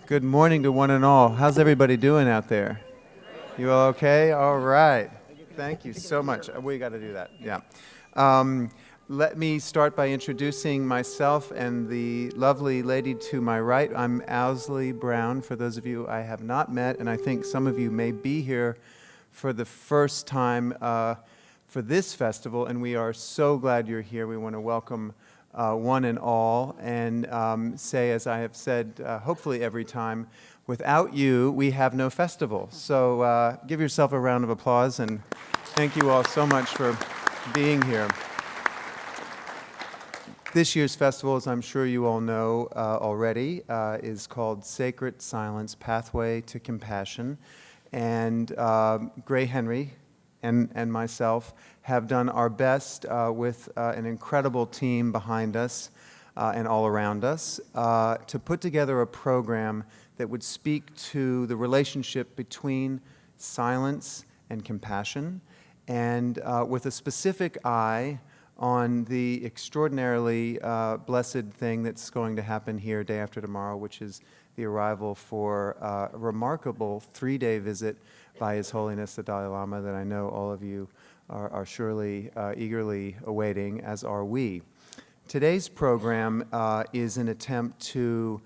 Good morning to one and all. How's everybody doing out there? You all okay? All right. Thank you so much. We got to do that. Yeah. Let me start by introducing myself and the lovely lady to my right. I'm Owsley Brown, for those of you I have not met, and I think some of you may be here for the first time for this festival, and we are so glad you're here. We want to welcome one and all, and say, as I have said hopefully every time, without you, we have no festival. So give yourself a round of applause, and thank you all so much for being here. This year's festival, as I'm sure you all know already, is called Sacred Silence, Pathway to Compassion. And Gray Henry and myself have done our best with an incredible team behind us and all around us to put together a program that would speak to the relationship between silence and compassion, and with a specific eye on the extraordinarily blessed thing that's going to happen here day after tomorrow, which is the arrival for a remarkable 3-day visit by His Holiness the Dalai Lama that I know all of you are surely eagerly awaiting, as are we. Today's program is an attempt to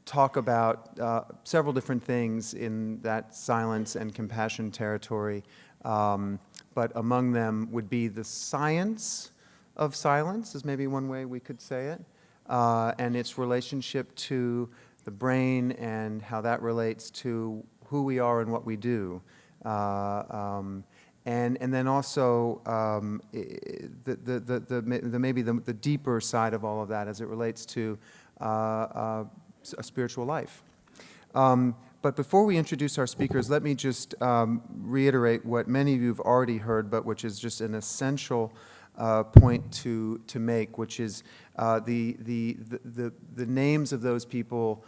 talk about several different things in that silence and compassion territory, but among them would be the science of silence, is maybe one way we could say it, and its relationship to the brain and how that relates to who we are and what we do. And then also maybe the deeper side of all of that as it relates to a spiritual life. But before we introduce our speakers, let me just reiterate what many of you have already heard, but which is just an essential point to make, which is the names of those people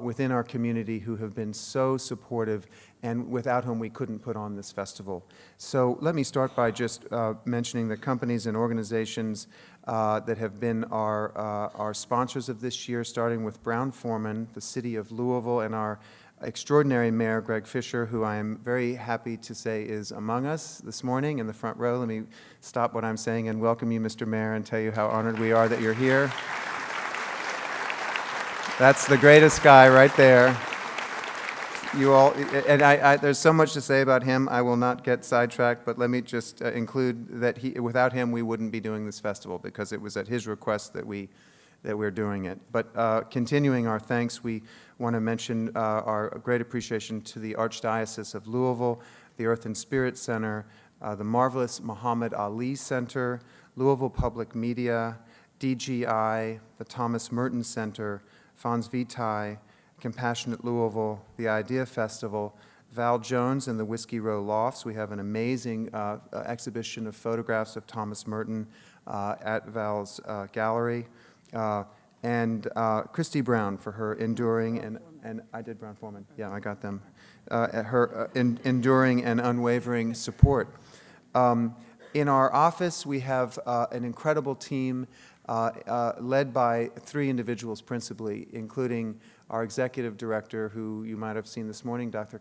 within our community who have been so supportive and without whom we couldn't put on this festival. So let me start by just mentioning the companies and organizations that have been our sponsors of this year, starting with Brown-Forman, the City of Louisville, and our extraordinary Mayor, Greg Fisher, who I am very happy to say is among us this morning in the front row. Let me stop what I'm saying and welcome you, Mr. Mayor, and tell you how honored we are that you're here. That's the greatest guy right there. You all, and there's so much to say about him. I will not get sidetracked, but let me just include that without him, we wouldn't be doing this festival, because it was at his request that we're doing it. But continuing our thanks, we want to mention our great appreciation to the Archdiocese of Louisville, the Earth and Spirit Center, the marvelous Muhammad Ali Center, Louisville Public Media, DGI, the Thomas Merton Center, Fons Vitae, Compassionate Louisville, the Idea Festival, Val Jones and the Whiskey Row Lofts. We have an amazing exhibition of photographs of Thomas Merton at Val's gallery. And Christy Brown for her enduring and I did Brown-Forman. Yeah, I got them. Her enduring and unwavering support. In our office, we have an incredible team led by 3 individuals principally, including our executive director, who you might have seen this morning, Dr.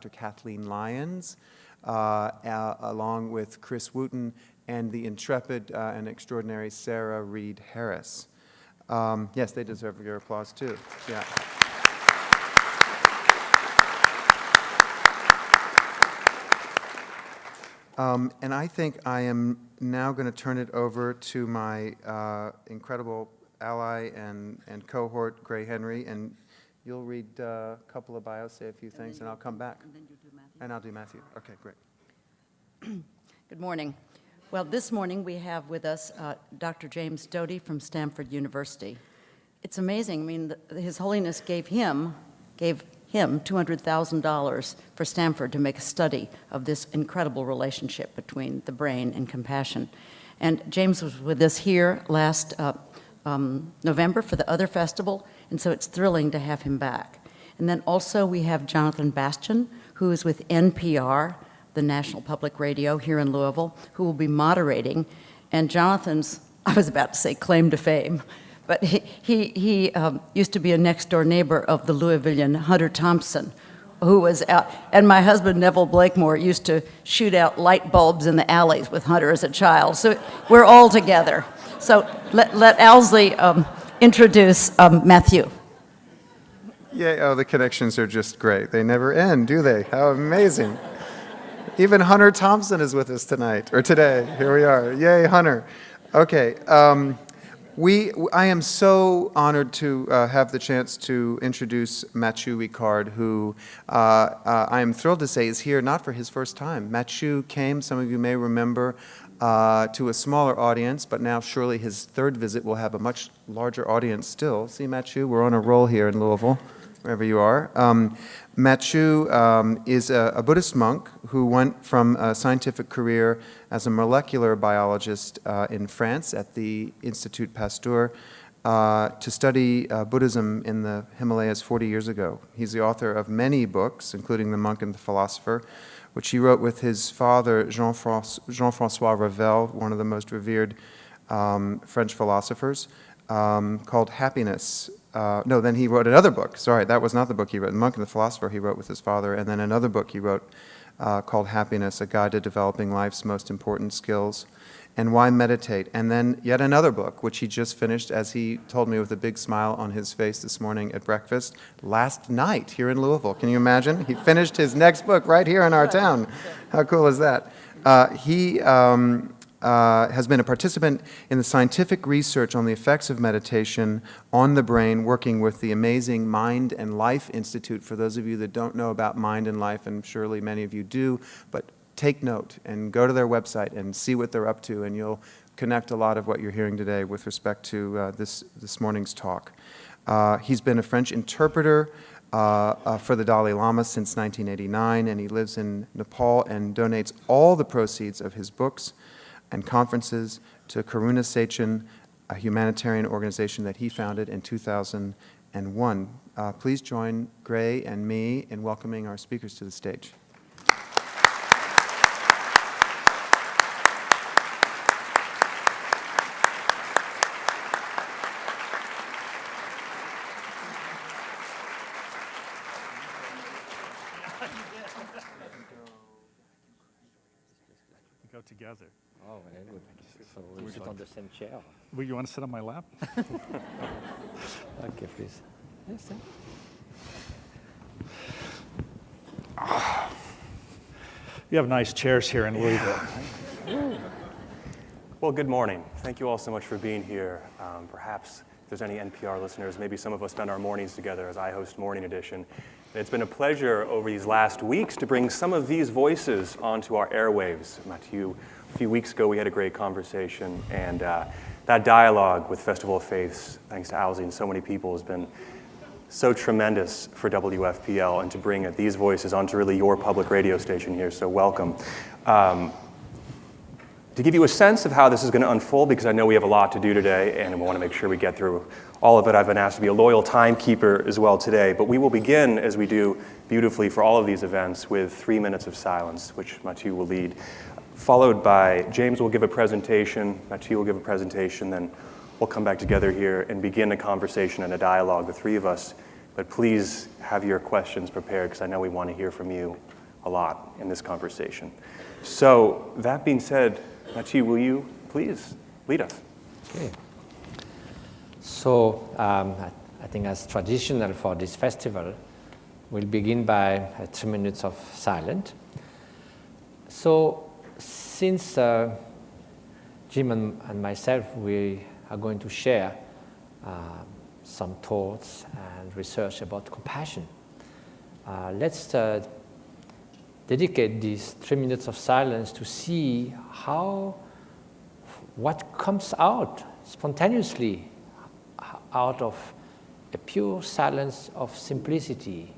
Kathleen Lyons, along with Chris Wooten, and the intrepid and extraordinary Sarah Reed Harris. Yes, they deserve your applause too. Yeah. And I think I am now going to turn it over to my incredible ally and cohort, Gray Henry, and you'll read a couple of bios, say a few things, and I'll come back. And then you do Matthew. And I'll do Matthew. Okay, great. Good morning. Well, this morning we have with us Dr. James Doty from Stanford University. It's amazing. I mean, His Holiness gave him $200,000 for Stanford to make a study of this incredible relationship between the brain and compassion. And James was with us here last November for the other festival, and so it's thrilling to have him back. And then also we have Jonathan Bastian, who is with NPR, the National Public Radio here in Louisville, who will be moderating. And Jonathan's, I was about to say claim to fame, But he used to be a next-door neighbor of the Louisvillian Hunter Thompson, who was out. And my husband, Neville Blakemore, used to shoot out light bulbs in the alleys with Hunter as a child. So we're all together. So let Owsley introduce Matthew. Yay, oh, the connections are just great. They never end, do they? How amazing. Even Hunter Thompson is with us tonight, or today. Here we are. Yay, Hunter. Okay. I am so honored to have the chance to introduce Mathieu Ricard, who I am thrilled to say is here not for his first time. Mathieu came, some of you may remember, to a smaller audience, but now surely his third visit will have a much larger audience still. See, Mathieu, we're on a roll here in Louisville, wherever you are. Mathieu is a Buddhist monk who went from a scientific career as a molecular biologist in France at the Institut Pasteur to study Buddhism in the Himalayas 40 years ago. He's the author of many books, including The Monk and the Philosopher, which he wrote with his father, Jean-François Revel, one of the most revered French philosophers, called Happiness. No, then he wrote another book. Sorry, that was not the book he wrote. The Monk and the Philosopher he wrote with his father, and then another book he wrote called Happiness, A Guide to Developing Life's Most Important Skills, and Why Meditate. And then yet another book, which he just finished, as he told me with a big smile on his face this morning at breakfast, last night here in Louisville. Can you imagine? He finished his next book right here in our town. How cool is that? He has been a participant in the scientific research on the effects of meditation on the brain, working with the amazing Mind and Life Institute. For those of you that don't know about Mind and Life, and surely many of you do, but take note and go to their website and see what they're up to, and you'll connect a lot of what you're hearing today with respect to this morning's talk. He's been a French interpreter for the Dalai Lama since 1989, and he lives in Nepal and donates all the proceeds of his books and conferences to Karuna Sechan, a humanitarian organization that he founded in 2001. Please join Gray and me in welcoming our speakers to the stage. Go together. Oh, very good. So we'll sit on the same chair. Well, you want to sit on my lap? Okay, please. Yes, sir. You have nice chairs here in Louisville. Well, good morning. Thank you all so much for being here. Perhaps if there's any NPR listeners, maybe some of us spend our mornings together as I host Morning Edition. It's been a pleasure over these last weeks to bring some of these voices onto our airwaves. Mathieu, a few weeks ago we had a great conversation, and that dialogue with Festival of Faiths, thanks to Owsley and so many people, has been so tremendous for WFPL, and to bring these voices onto really your public radio station here, so welcome. To give you a sense of how this is going to unfold, because I know we have a lot to do today, and we want to make sure we get through all of it. I've been asked to be a loyal timekeeper as well today, but we will begin, as we do beautifully for all of these events, with 3 minutes of silence, which Mathieu will lead, followed by James will give a presentation, Mathieu will give a presentation, then we'll come back together here and begin a conversation and a dialogue, the three of us. But please have your questions prepared, because I know we want to hear from you a lot in this conversation. So that being said, Mathieu, will you please lead us? Okay. So I think as traditional for this festival, we'll begin by 3 minutes of silence. So since Jim and myself, we are going to share some thoughts and research about compassion, let's dedicate these 3 minutes of silence to see what comes out spontaneously out of a pure silence of simplicity,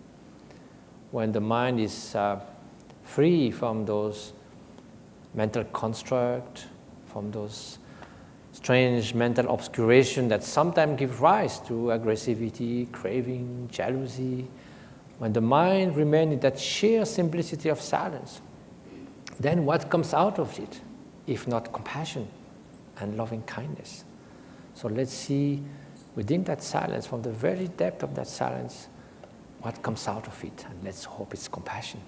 when the mind is free from those mental constructs, from those strange mental obscuration that sometimes give rise to aggressivity, craving, jealousy. When the mind remains in that sheer simplicity of silence, then what comes out of it, if not compassion and loving kindness? So let's see within that silence, from the very depth of that silence, what comes out of it. And let's hope it's compassion.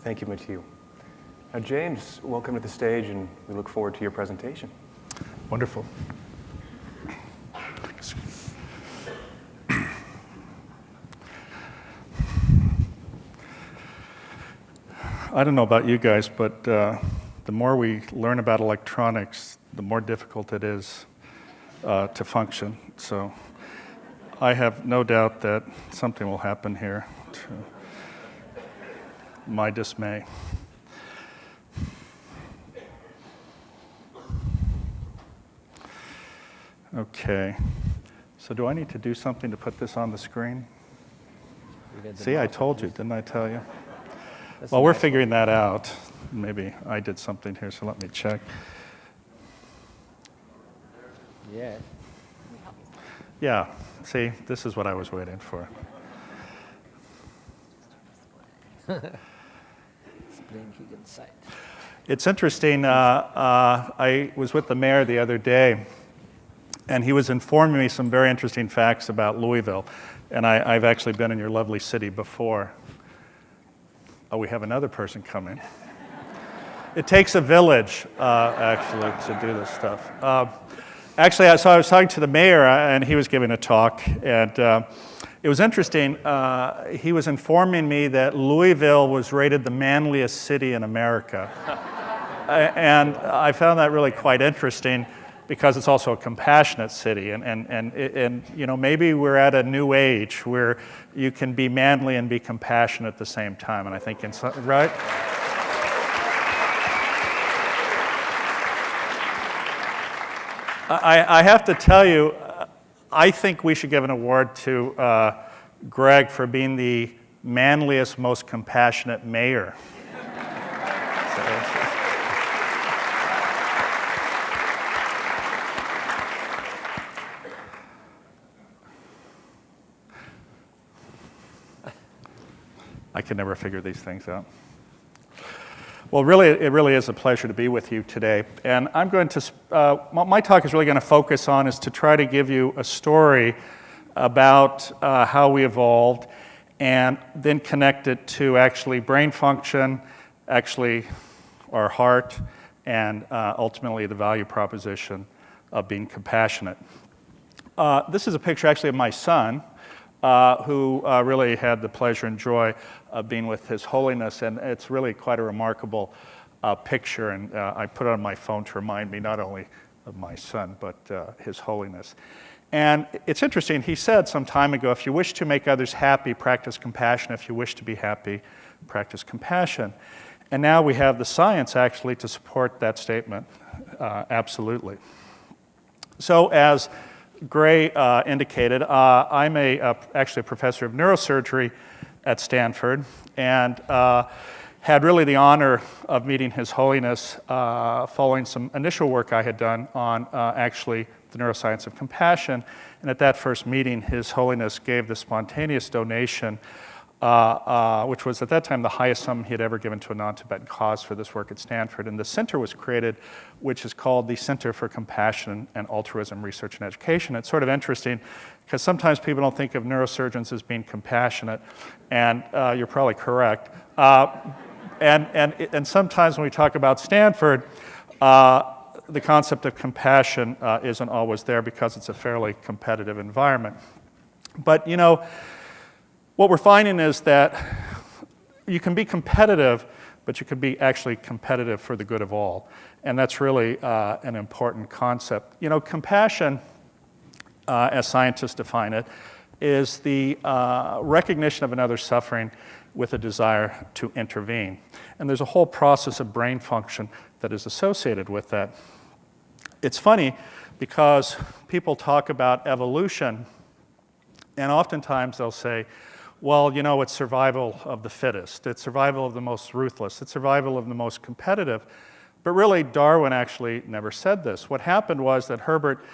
Thank you, Mathieu. Now, James, welcome to the stage, and we look forward to your presentation. Wonderful. I don't know about you guys, but the more we learn about electronics, the more difficult it is to function. So I have no doubt that something will happen here, to my dismay. Okay, so do I need to do something to put this on the screen? See, I told you, didn't I tell you? Well, we're figuring that out. Maybe I did something here, so let me check. Yeah. Yeah, see, this is what I was waiting for. It's interesting, I was with the mayor the other day, and he was informing me some very interesting facts about Louisville. And I've actually been in your lovely city before. Oh, we have another person coming. It takes a village, actually, to do this stuff. Actually, I was talking to the mayor, and he was giving a talk, and it was interesting. He was informing me that Louisville was rated the manliest city in America. And I found that really quite interesting, because it's also a compassionate city, and you know, maybe we're at a new age where you can be manly and be compassionate at the same time, and I think, right? I have to tell you, I think we should give an award to Greg for being the manliest, most compassionate mayor. I can never figure these things out. Well, really, it really is a pleasure to be with you today. And I'm going to, my talk is really going to focus on is to try to give you a story about how we evolved, and then connect it to actually brain function, actually our heart, and ultimately the value proposition of being compassionate. This is a picture actually of my son, who really had the pleasure and joy of being with His Holiness, and it's really quite a remarkable picture, and I put it on my phone to remind me not only of my son, but His Holiness. And it's interesting, he said some time ago, if you wish to make others happy, practice compassion. If you wish to be happy, practice compassion. And now we have the science actually to support that statement, absolutely. So as Gray indicated, I'm actually a professor of neurosurgery at Stanford, and had really the honor of meeting His Holiness following some initial work I had done on actually the neuroscience of compassion. And at that first meeting, His Holiness gave the spontaneous donation, which was at that time the highest sum he had ever given to a non-Tibetan cause for this work at Stanford. And the center was created, which is called the Center for Compassion and Altruism Research and Education. It's sort of interesting because sometimes people don't think of neurosurgeons as being compassionate, and you're probably correct. And sometimes when we talk about Stanford, the concept of compassion isn't always there because it's a fairly competitive environment. But, you know, what we're finding is that you can be competitive, but you can be actually competitive for the good of all. And that's really an important concept. You know, compassion, as scientists define it, is the recognition of another's suffering with a desire to intervene. And there's a whole process of brain function that is associated with that. It's funny because people talk about evolution, and oftentimes they'll say, well, you know, it's survival of the fittest, it's survival of the most ruthless, it's survival of the most competitive. But really, Darwin actually never said this. What happened was that Herbert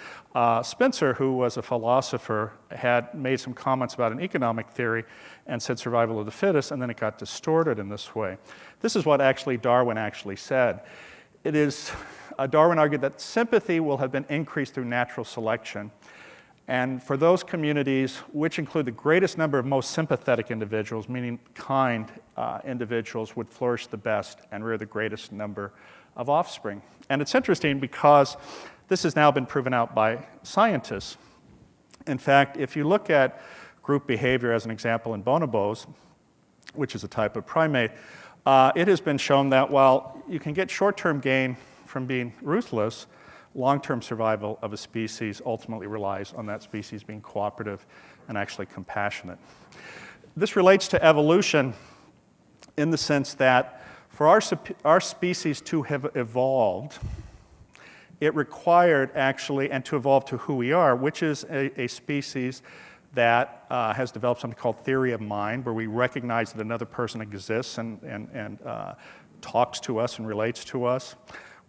Spencer, who was a philosopher, had made some comments about an economic theory and said survival of the fittest, and then it got distorted in this way. This is what actually Darwin actually said. It is, Darwin argued that sympathy will have been increased through natural selection. And for those communities, which include the greatest number of most sympathetic individuals, meaning kind individuals, would flourish the best and rear the greatest number of offspring. And it's interesting because this has now been proven out by scientists. In fact, if you look at group behavior as an example in bonobos, which is a type of primate, it has been shown that while you can get short-term gain from being ruthless, long-term survival of a species ultimately relies on that species being cooperative and actually compassionate. This relates to evolution in the sense that for our species to have evolved, it required actually, and to evolve to who we are, which is a species that has developed something called theory of mind, where we recognize that another person exists and talks to us and relates to us.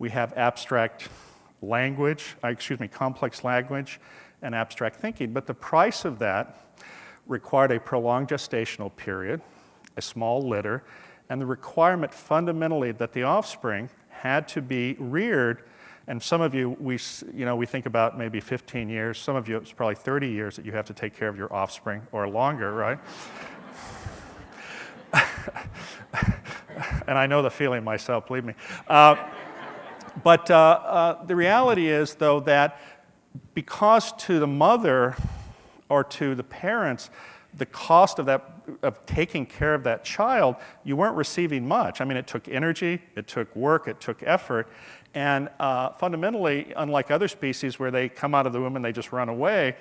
We have abstract language, complex language and abstract thinking. But the price of that required a prolonged gestational period, a small litter, and the requirement fundamentally that the offspring had to be reared. And some of you, we think about maybe 15 years. Some of you, it's probably 30 years that you have to take care of your offspring, or longer, right? And I know the feeling myself, believe me. But the reality is, though, that because to the mother or to the parents, the cost of taking care of that child, you weren't receiving much. I mean, it took energy, it took work, it took effort. And fundamentally, unlike other species where they come out of the womb and they just run away,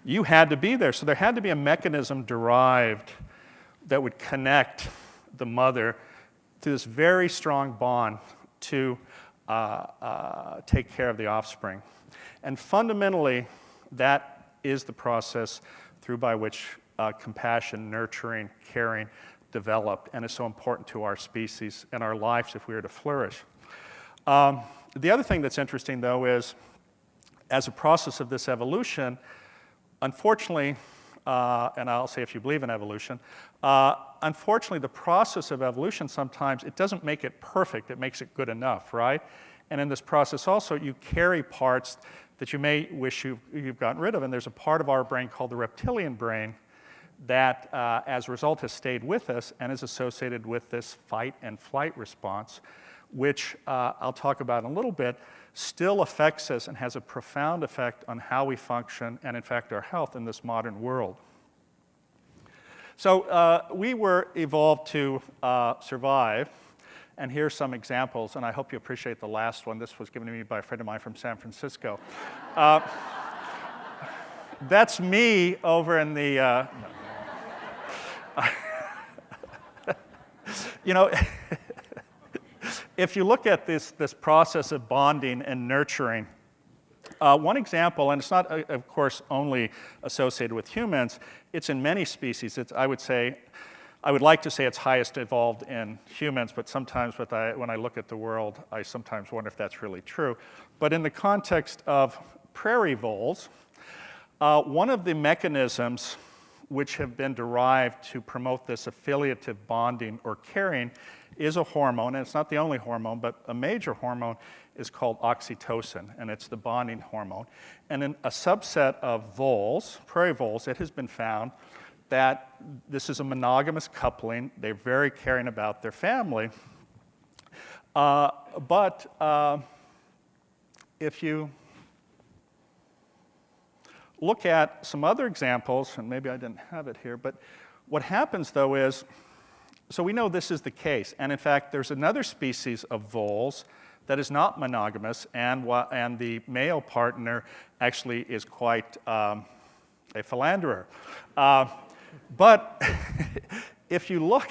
you had to be there. So there had to be a mechanism derived that would connect the mother to this very strong bond to take care of the offspring. And fundamentally, that is the process through by which compassion, nurturing, caring developed, and is so important to our species and our lives if we are to flourish. The other thing that's interesting, though, is as a process of this evolution, unfortunately, and I'll say if you believe in evolution, unfortunately, the process of evolution sometimes, it doesn't make it perfect, it makes it good enough, right? And in this process also, you carry parts that you may wish you've gotten rid of, and there's a part of our brain called the reptilian brain that, as a result, has stayed with us and is associated with this fight and flight response, which I'll talk about in a little bit, still affects us and has a profound effect on how we function and, in fact, our health in this modern world. So we were evolved to survive, And here's some examples, and I hope you appreciate the last one. This was given to me by a friend of mine from San Francisco. That's me over in the, you know, if you look at this process of bonding and nurturing, one example, and it's not, of course, only associated with humans, it's in many species. I would like to say it's highest evolved in humans, but sometimes when I look at the world, I sometimes wonder if that's really true. But in the context of prairie voles, one of the mechanisms which have been derived to promote this affiliative bonding or caring is a hormone, and it's not the only hormone, but a major hormone is called oxytocin, and it's the bonding hormone. And in a subset of voles, prairie voles, it has been found that this is a monogamous coupling. They're very caring about their family. But if you look at some other examples, and maybe I didn't have it here, but what happens though is, so we know this is the case, and in fact there's another species of voles that is not monogamous, and the male partner actually is quite a philanderer. But if you look,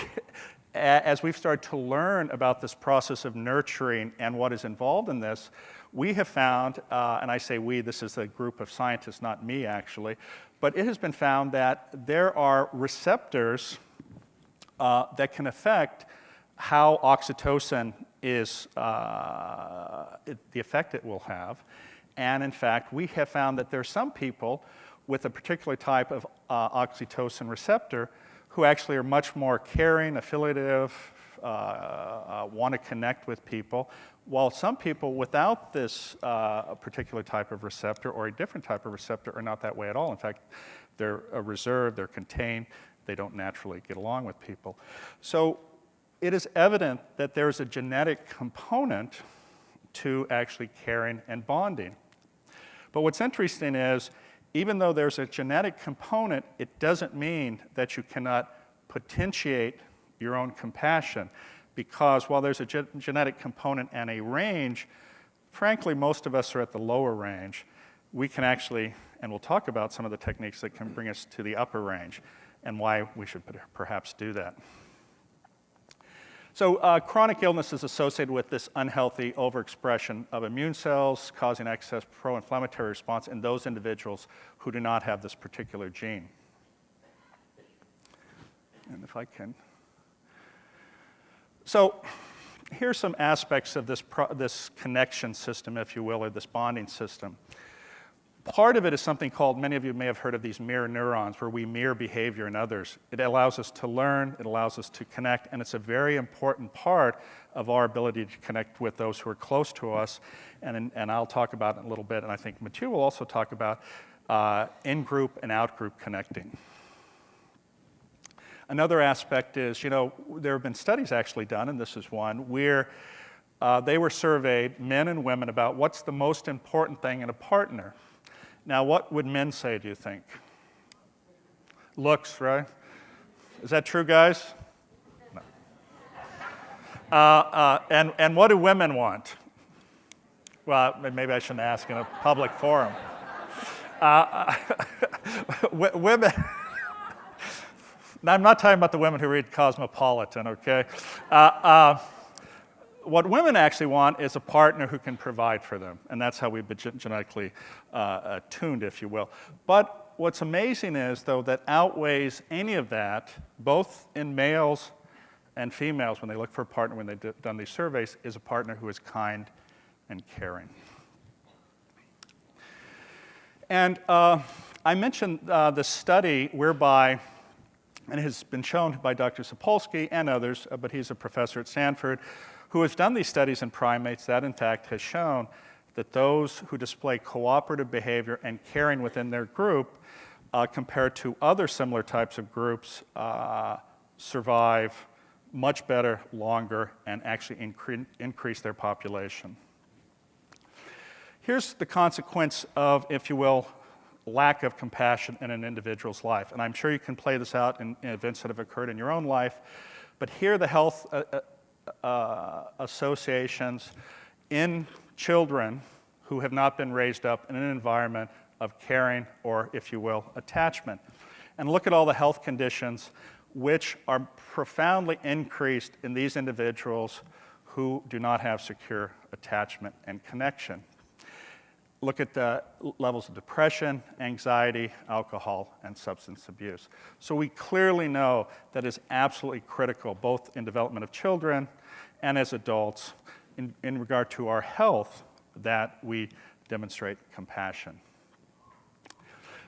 as we've started to learn about this process of nurturing and what is involved in this, we have found, and I say we, this is a group of scientists, not me actually, but it has been found that there are receptors that can affect how oxytocin is, the effect it will have. And in fact, we have found that there are some people with a particular type of oxytocin receptor who actually are much more caring, affiliative, want to connect with people, while some people without this particular type of receptor or a different type of receptor are not that way at all. In fact, they're reserved, they're contained, they don't naturally get along with people. So it is evident that there's a genetic component to actually caring and bonding. But what's interesting is, even though there's a genetic component, it doesn't mean that you cannot potentiate your own compassion, because while there's a genetic component and a range, frankly, most of us are at the lower range. We can actually, and we'll talk about some of the techniques that can bring us to the upper range and why we should perhaps do that. So chronic illness is associated with this unhealthy overexpression of immune cells, causing excess pro-inflammatory response in those individuals who do not have this particular gene. And if I can. So here's some aspects of this connection system, if you will, or this bonding system. Part of it is something called, many of you may have heard of these mirror neurons, where we mirror behavior in others. It allows us to learn, it allows us to connect, and it's a very important part of our ability to connect with those who are close to us. And I'll talk about it in a little bit, and I think Mathieu will also talk about in-group and out-group connecting. Another aspect is, there have been studies actually done, and this is one, where they were surveyed, men and women, about what's the most important thing in a partner. Now, what would men say, do you think? Looks, right? Is that true, guys? No. And what do women want? Well, maybe I shouldn't ask in a public forum. Women, now I'm not talking about the women who read Cosmopolitan, okay? What women actually want is a partner who can provide for them, and that's how we've been genetically tuned, if you will. But what's amazing is, though, that outweighs any of that, both in males and females, when they look for a partner, when they've done these surveys, is a partner who is kind and caring. And I mentioned the study whereby, and it has been shown by Dr. Sapolsky and others, but he's a professor at Stanford, who has done these studies in primates that, in fact, has shown that those who display cooperative behavior and caring within their group, compared to other similar types of groups, survive much better, longer, and actually increase their population. Here's the consequence of, if you will, lack of compassion in an individual's life. And I'm sure you can play this out in events that have occurred in your own life, but here the health associations in children who have not been raised up in an environment of caring or, if you will, attachment. And look at all the health conditions which are profoundly increased in these individuals who do not have secure attachment and connection. Look at the levels of depression, anxiety, alcohol, and substance abuse. So we clearly know that it's absolutely critical, both in development of children and as adults, in regard to our health, that we demonstrate compassion.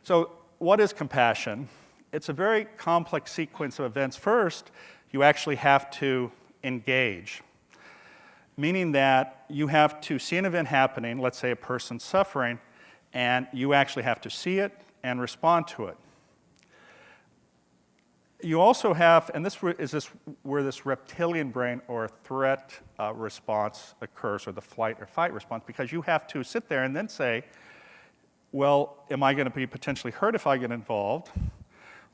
So what is compassion? It's a very complex sequence of events. First, you actually have to engage, meaning that you have to see an event happening, let's say a person suffering, and you actually have to see it and respond to it. You also have, and this is where this reptilian brain or threat response occurs, or the flight or fight response, because you have to sit there and then say, well, am I going to be potentially hurt if I get involved,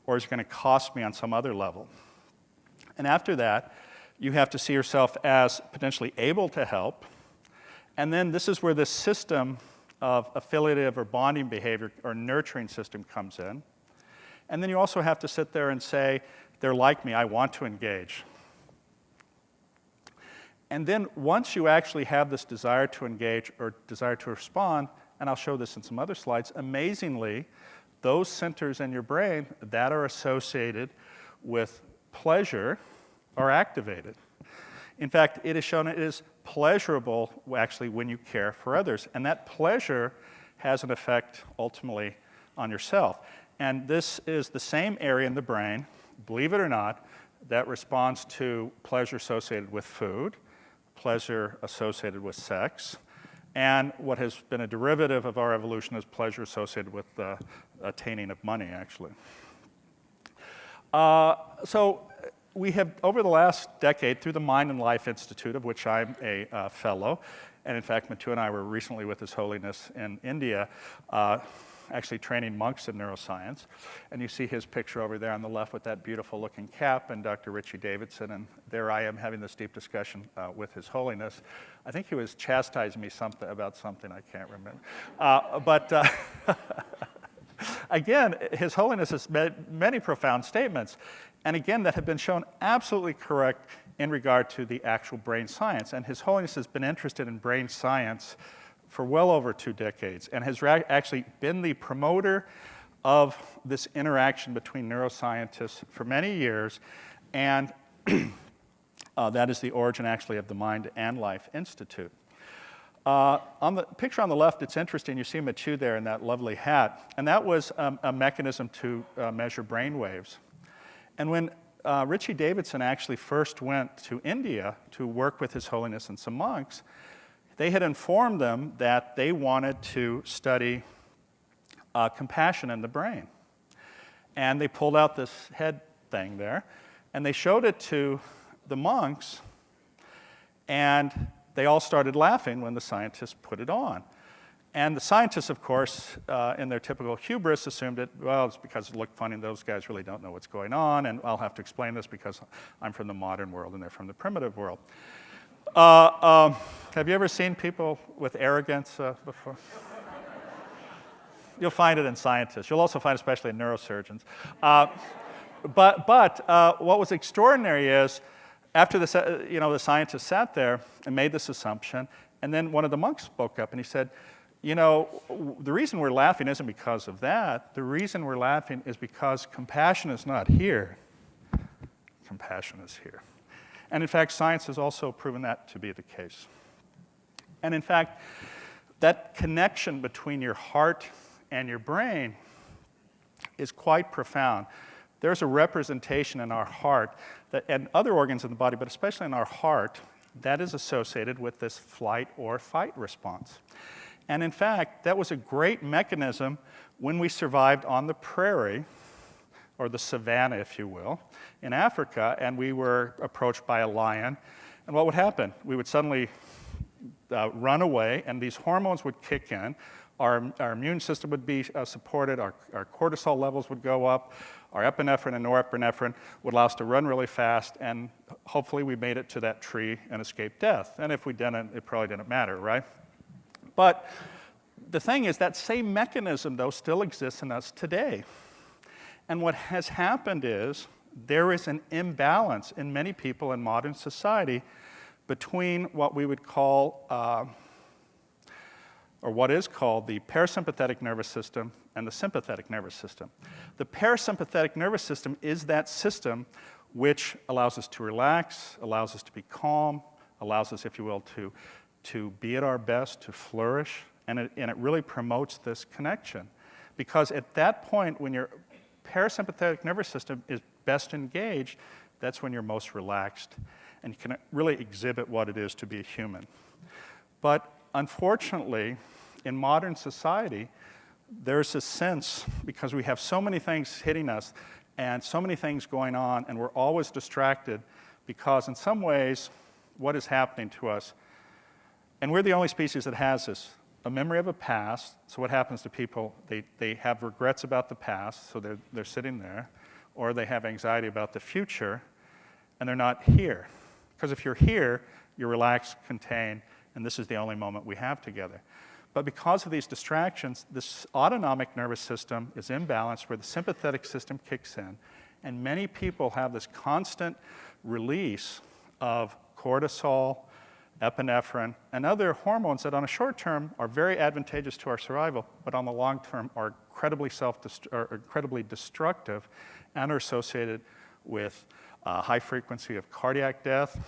or is it going to cost me on some other level? And after that, you have to see yourself as potentially able to help. And then this is where this system of affiliative or bonding behavior or nurturing system comes in. And then you also have to sit there and say, they're like me, I want to engage. And then once you actually have this desire to engage or desire to respond, and I'll show this in some other slides, amazingly, those centers in your brain that are associated with pleasure are activated. In fact, it is shown it is pleasurable actually when you care for others, and that pleasure has an effect ultimately on yourself. And this is the same area in the brain, believe it or not, that responds to pleasure associated with food, pleasure associated with sex, and what has been a derivative of our evolution is pleasure associated with the attaining of money, actually. So we have, over the last decade, through the Mind and Life Institute, of which I'm a fellow, and in fact, Matu and I were recently with His Holiness in India, actually training monks in neuroscience. And you see his picture over there on the left with that beautiful looking cap, and Dr. Richie Davidson, and there I am having this deep discussion with His Holiness. I think he was chastising me about something, I can't remember. Again, His Holiness has made many profound statements, and again, that have been shown absolutely correct in regard to the actual brain science. And His Holiness has been interested in brain science for well over 2 decades, and has actually been the promoter of this interaction between neuroscientists for many years, and that is the origin actually of the Mind and Life Institute. On the picture on the left, it's interesting, you see Matu there in that lovely hat, and that was a mechanism to measure brain waves. And when Richie Davidson actually first went to India to work with His Holiness and some monks, they had informed them that they wanted to study compassion in the brain. And they pulled out this head thing there, and they showed it to the monks, and they all started laughing when the scientists put it on. And the scientists, of course, in their typical hubris, assumed it, well, it's because it looked funny, and those guys really don't know what's going on, and I'll have to explain this because I'm from the modern world and they're from the primitive world. Have you ever seen people with arrogance before? You'll find it in scientists. You'll also find it especially in neurosurgeons. But what was extraordinary is, after the scientists sat there and made this assumption, and then one of the monks spoke up and he said, the reason we're laughing isn't because of that. The reason we're laughing is because compassion is not here. Compassion is here. And in fact, science has also proven that to be the case. And in fact, that connection between your heart and your brain is quite profound. There's a representation in our heart and other organs in the body, but especially in our heart, that is associated with this flight or fight response. And in fact, that was a great mechanism when we survived on the prairie, or the savannah, if you will, in Africa, and we were approached by a lion. And what would happen? We would suddenly run away, and these hormones would kick in. our immune system would be supported, our cortisol levels would go up, our epinephrine and norepinephrine would allow us to run really fast, and hopefully we made it to that tree and escaped death. And if we didn't, it probably didn't matter, right? But the thing is, that same mechanism, though, still exists in us today. And what has happened is there is an imbalance in many people in modern society between what we would call, or what is called, the parasympathetic nervous system and the sympathetic nervous system. The parasympathetic nervous system is that system which allows us to relax, allows us to be calm, allows us, if you will, to be at our best, to flourish, and it really promotes this connection. Because at that point, when your parasympathetic nervous system is best engaged, that's when you're most relaxed, and you can really exhibit what it is to be a human. But unfortunately, in modern society, there's a sense, because we have so many things hitting us and so many things going on, and we're always distracted, because in some ways, what is happening to us, and we're the only species that has this, a memory of a past. So what happens to people, they have regrets about the past, so they're sitting there, or they have anxiety about the future, and they're not here. Because if you're here, you're relaxed, contained, and this is the only moment we have together. But because of these distractions, this autonomic nervous system is imbalanced where the sympathetic system kicks in, and many people have this constant release of cortisol, epinephrine, and other hormones that on a short term are very advantageous to our survival, but on the long term are incredibly destructive and are associated with high frequency of cardiac death,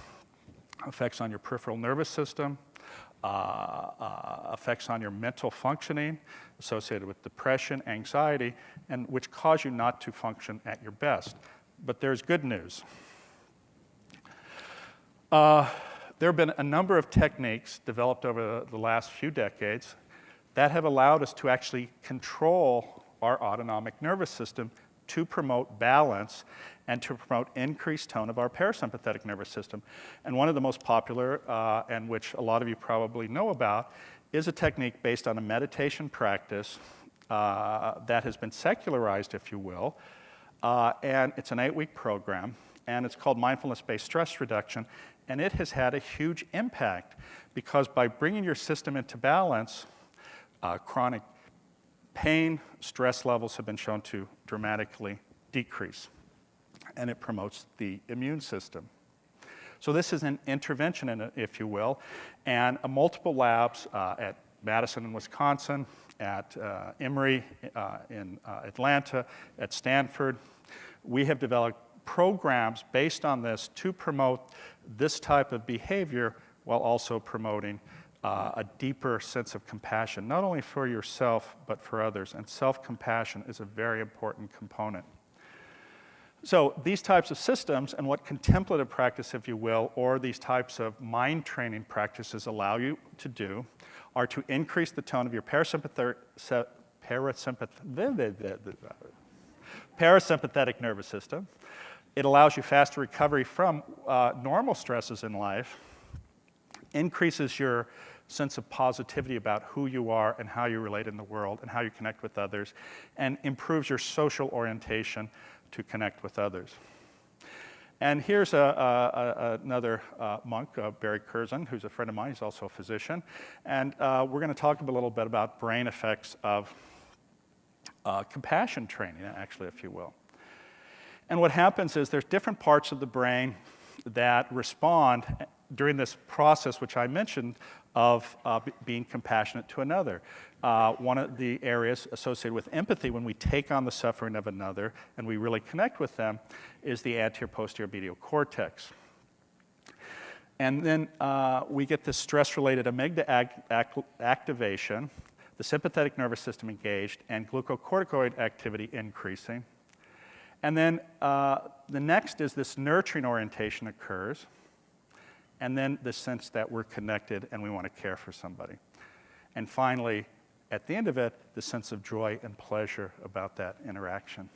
effects on your peripheral nervous system, effects on your mental functioning associated with depression, anxiety, and which cause you not to function at your best. But there's good news. There have been a number of techniques developed over the last few decades that have allowed us to actually control our autonomic nervous system to promote balance and to promote increased tone of our parasympathetic nervous system. And one of the most popular, and which a lot of you probably know about, is a technique based on a meditation practice that has been secularized, if you will, and it's an 8-week program, and it's called mindfulness-based stress reduction, and it has had a huge impact because by bringing your system into balance, chronic pain, stress levels have been shown to dramatically decrease, and it promotes the immune system. So this is an intervention, if you will, and multiple labs at Madison in Wisconsin, at Emory in Atlanta, at Stanford, we have developed programs based on this to promote this type of behavior while also promoting a deeper sense of compassion, not only for yourself, but for others. And self-compassion is a very important component. So these types of systems and what contemplative practice, if you will, or these types of mind training practices allow you to do are to increase the tone of your parasympathetic nervous system. It allows you faster recovery from normal stresses in life, increases your sense of positivity about who you are and how you relate in the world and how you connect with others, and improves your social orientation to connect with others. And here's another monk, Barry Curzon, who's a friend of mine. He's also a physician. And we're going to talk a little bit about brain effects of compassion training, actually, if you will. And what happens is there's different parts of the brain that respond during this process, which I mentioned, of being compassionate to another. One of the areas associated with empathy, when we take on the suffering of another and we really connect with them, is the anterior-posterior medial cortex. And then we get this stress-related amygdala activation, the sympathetic nervous system engaged, and glucocorticoid activity increasing. And then the next is this nurturing orientation occurs, and then the sense that we're connected and we want to care for somebody. And finally, at the end of it, the sense of joy and pleasure about that interaction.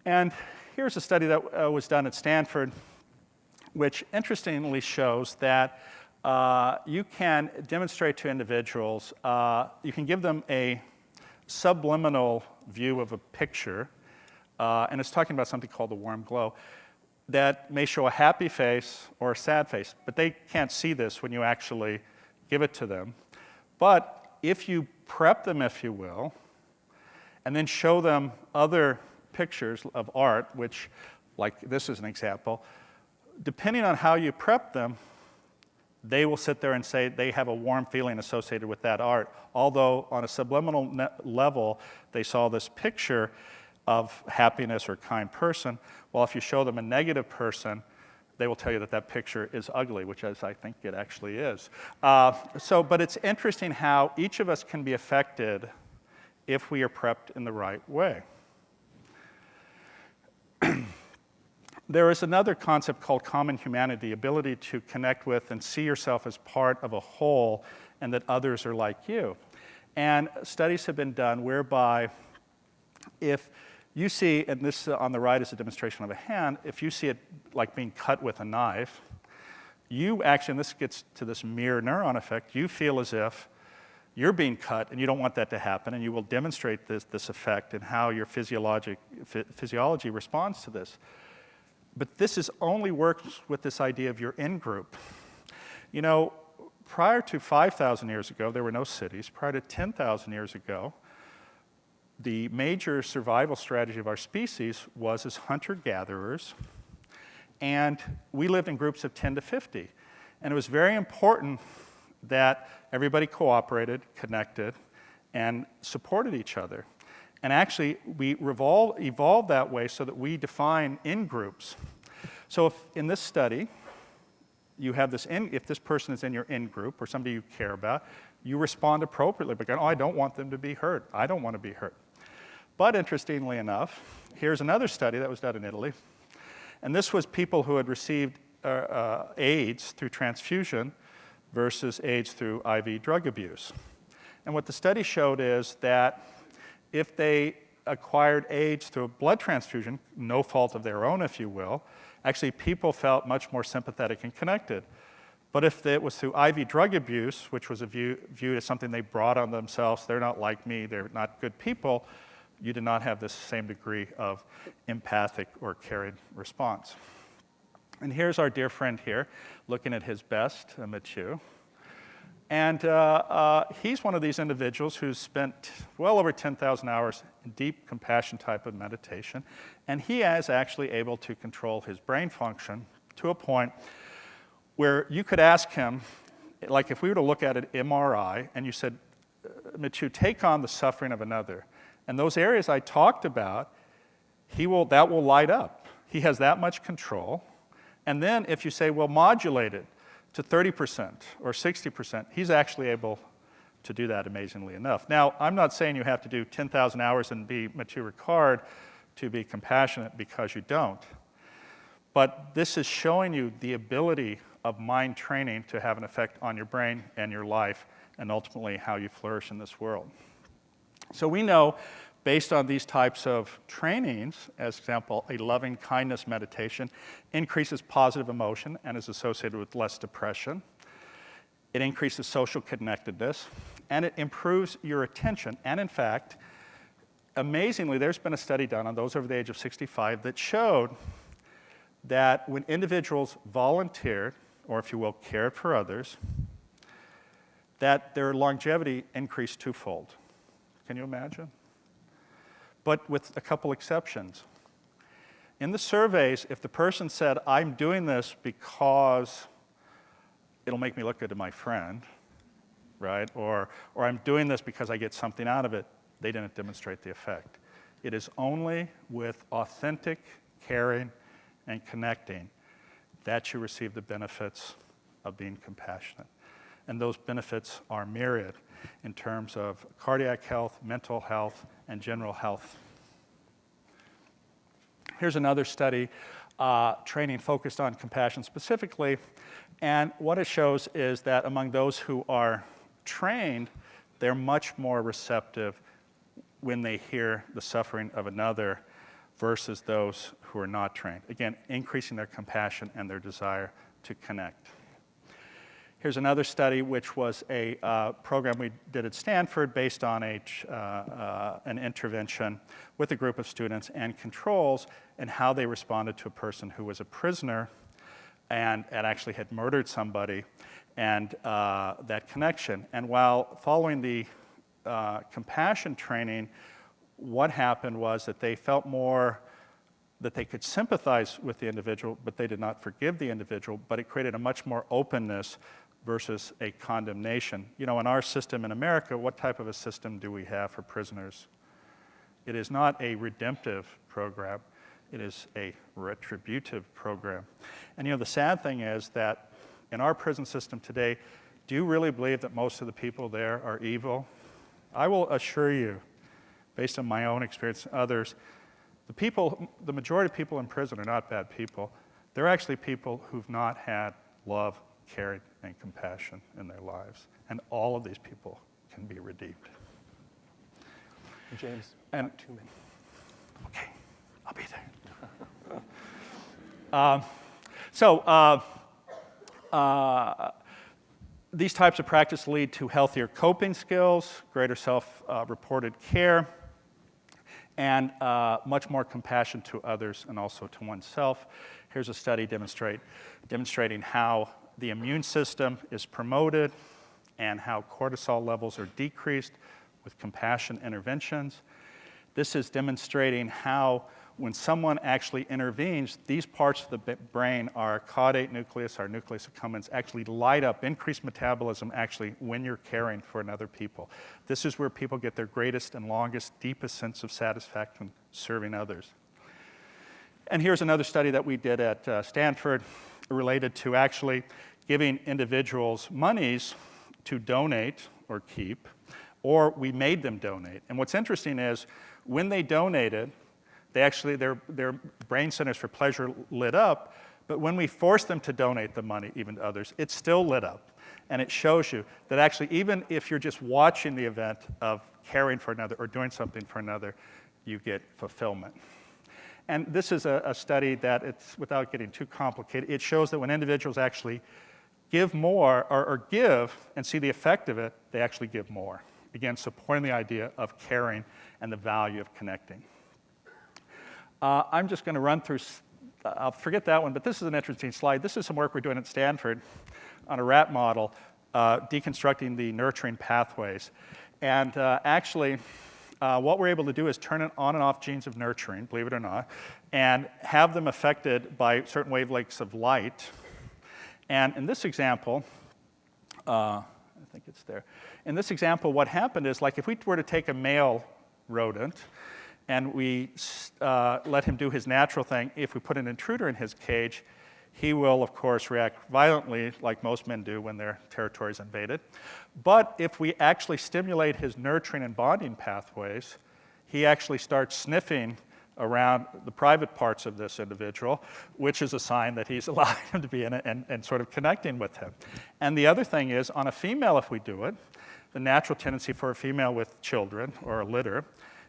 And here's a study that was done at Stanford, which interestingly shows that you can demonstrate to individuals, you can give them a subliminal view of a picture, and it's talking about something called the warm glow, that may show a happy face or a sad face, but they can't see this when you actually give it to them. But if you prep them, if you will, and then show them other pictures of art, which, like this is an example, depending on how you prep them, they will sit there and say they have a warm feeling associated with that art, although on a subliminal level, they saw this picture of happiness or kind person. Well, if you show them a negative person, they will tell you that that picture is ugly, which is, I think it actually is. But it's interesting how each of us can be affected if we are prepped in the right way. There is another concept called common humanity, the ability to connect with and see yourself as part of a whole and that others are like you. And studies have been done whereby if you see, and this on the right is a demonstration of a hand, if you see it like being cut with a knife, you actually, and this gets to this mirror neuron effect, you feel as if you're being cut and you don't want that to happen, and you will demonstrate this effect and how your physiology responds to this. But this only works with this idea of your in-group. You know, prior to 5,000 years ago, there were no cities. Prior to 10,000 years ago, the major survival strategy of our species was as hunter-gatherers, and we lived in groups of 10 to 50. And it was very important that everybody cooperated, connected, and supported each other. And actually, we evolved that way so that we define in-groups. So if in this study, you have this if this person is in your in-group or somebody you care about, you respond appropriately because, oh, I don't want them to be hurt. I don't want to be hurt. But interestingly enough, here's another study that was done in Italy. And this was people who had received AIDS through transfusion versus AIDS through IV drug abuse. And what the study showed is that if they acquired AIDS through a blood transfusion, no fault of their own, if you will, actually people felt much more sympathetic and connected. But if it was through IV drug abuse, which was viewed as something they brought on themselves, they're not like me, they're not good people, you did not have this same degree of empathic or caring response. And here's our dear friend here, looking at his best, Mathieu. And he's one of these individuals who's spent well over 10,000 hours in deep compassion type of meditation. And he is actually able to control his brain function to a point where you could ask him, like if we were to look at an MRI and you said, Mathieu, take on the suffering of another. And those areas I talked about, that will light up. He has that much control. And then if you say, well, modulate it to 30% or 60%, he's actually able to do that amazingly enough. Now, I'm not saying you have to do 10,000 hours and be Mathieu Ricard to be compassionate, because you don't. But this is showing you the ability of mind training to have an effect on your brain and your life, and ultimately how you flourish in this world. So we know, based on these types of trainings, as example, a loving kindness meditation increases positive emotion and is associated with less depression. It increases social connectedness, and it improves your attention. And in fact, amazingly, there's been a study done on those over the age of 65 that showed that when individuals volunteered, or if you will, cared for others, that their longevity increased twofold. Can you imagine? But with a couple exceptions. In the surveys, if the person said, I'm doing this because it'll make me look good to my friend, right? Or I'm doing this because I get something out of it, they didn't demonstrate the effect. It is only with authentic caring and connecting that you receive the benefits of being compassionate. And those benefits are myriad in terms of cardiac health, mental health, and general health. Here's another study, training focused on compassion specifically, and what it shows is that among those who are trained, they're much more receptive when they hear the suffering of another versus those who are not trained. Again, increasing their compassion and their desire to connect. Here's another study, which was a program we did at Stanford based on an intervention with a group of students and controls and how they responded to a person who was a prisoner and actually had murdered somebody, and that connection. And while following the compassion training, what happened was that they felt more that they could sympathize with the individual, but they did not forgive the individual, but it created a much more openness versus a condemnation. You know, in our system in America, what type of a system do we have for prisoners? It is not a redemptive program. It is a retributive program. And you know, the sad thing is that in our prison system today, do you really believe that most of the people there are evil? I will assure you, based on my own experience and others, the majority of people in prison are not bad people. They're actually people who've not had love, caring, and compassion in their lives. And all of these people can be redeemed. James, and 2 minutes. Okay, I'll be there. These types of practice lead to healthier coping skills, greater self-reported care, and much more compassion to others and also to oneself. Here's a study demonstrating how the immune system is promoted and how cortisol levels are decreased with compassion interventions. This is demonstrating how when someone actually intervenes, these parts of the brain, our caudate nucleus, our nucleus accumbens, actually light up, increase metabolism actually when you're caring for another people. This is where people get their greatest and longest, deepest sense of satisfaction serving others. And here's another study that we did at Stanford related to actually giving individuals monies to donate or keep, or we made them donate. And what's interesting is when they donated, they actually, their brain centers for pleasure lit up, but when we forced them to donate the money even to others, it still lit up. And it shows you that actually even if you're just watching the event of caring for another or doing something for another, you get fulfillment. And this is a study that, it's without getting too complicated, it shows that when individuals actually give more or give and see the effect of it, they actually give more. Again, supporting the idea of caring and the value of connecting. I'm just going to run through, I'll forget that one, but this is an interesting slide. This is some work we're doing at Stanford on a rat model, deconstructing the nurturing pathways. And actually, what we're able to do is turn it on and off genes of nurturing, believe it or not, and have them affected by certain wavelengths of light. And in this example, I think it's there. In this example, what happened is, like if we were to take a male rodent and we let him do his natural thing, if we put an intruder in his cage, he will, of course, react violently like most men do when their territory is invaded. But if we actually stimulate his nurturing and bonding pathways, he actually starts sniffing around the private parts of this individual, which is a sign that he's allowing him to be in it and sort of connecting with him. And the other thing is, on a female, if we do it, the natural tendency for a female with children or a litter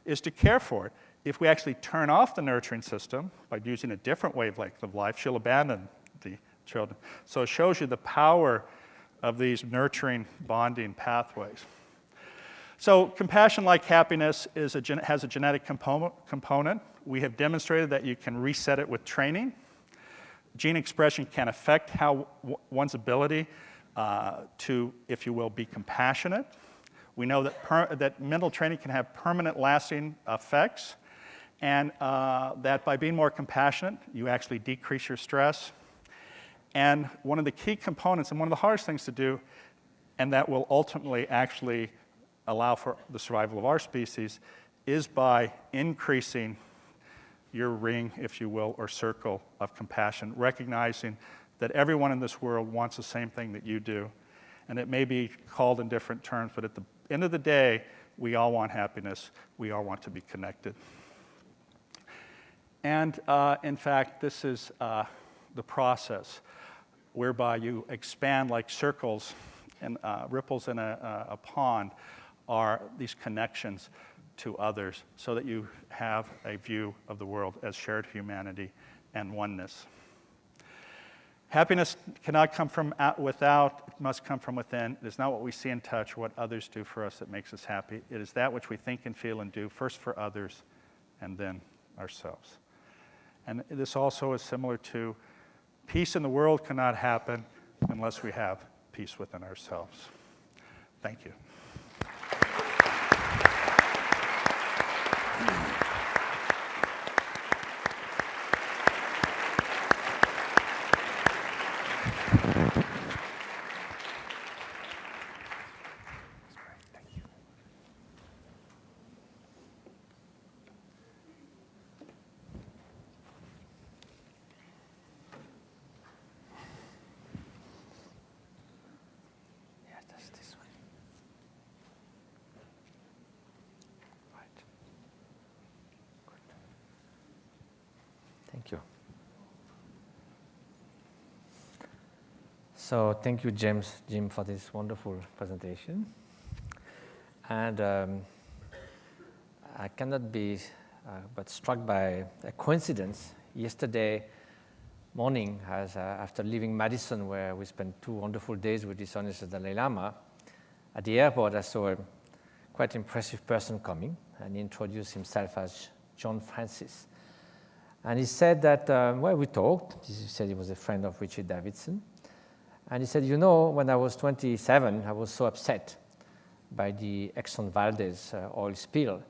is to care for it. If we actually turn off the nurturing system by using a different wavelength of life, she'll abandon the children. So it shows you the power of these nurturing, bonding pathways. So compassion, like happiness, has a genetic component. We have demonstrated that you can reset it with training. Gene expression can affect how one's ability to, if you will, be compassionate. We know that mental training can have permanent, lasting effects, and that by being more compassionate, you actually decrease your stress. And one of the key components, and one of the hardest things to do, and that will ultimately actually allow for the survival of our species, is by increasing your ring, if you will, or circle of compassion, recognizing that everyone in this world wants the same thing that you do. And it may be called in different terms, but at the end of the day, we all want happiness. We all want to be connected. And in fact, this is the process whereby you expand like circles and ripples in a pond are these connections to others so that you have a view of the world as shared humanity and oneness. Happiness cannot come from without, it must come from within. It is not what we see and touch or what others do for us that makes us happy. It is that which we think and feel and do, first for others and then ourselves. And this also is similar to peace in the world cannot happen unless we have peace within ourselves. Thank you. Thank you. So thank you, Jim, for this wonderful presentation. And I cannot be but struck by a coincidence. Yesterday morning, after leaving Madison, where we spent 2 wonderful days with His Holiness the Dalai Lama, at the airport I saw a quite impressive person coming, and he introduced himself as John Francis. And he said that, we talked. He said he was a friend of Richard Davidson. And he said, you know, when I was 27, I was so upset by the Exxon Valdez oil spill.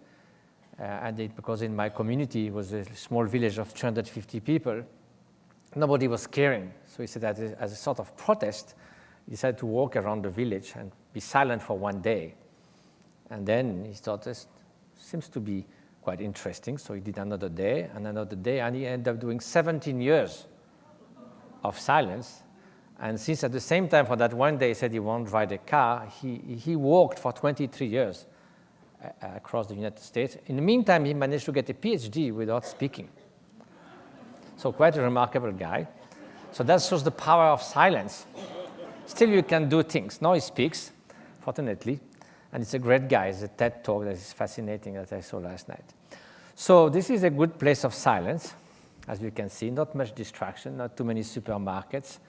Because in my community, it was a small village of 350 people, nobody was caring. So he said that as a sort of protest, he decided to walk around the village and be silent for 1 day. And then he thought, this seems to be quite interesting. So he did another day, and he ended up doing 17 years of silence. And since at the same time, for that 1 day, he said he won't ride a car, he walked for 23 years across the United States. In the meantime, he managed to get a PhD without speaking. So quite a remarkable guy. So that shows the power of silence. Still, you can do things. Now he speaks, fortunately. And it's a great guy. It's a TED Talk that is fascinating that I saw last night. So this is a good place of silence, as you can see. Not much distraction, not too many supermarkets.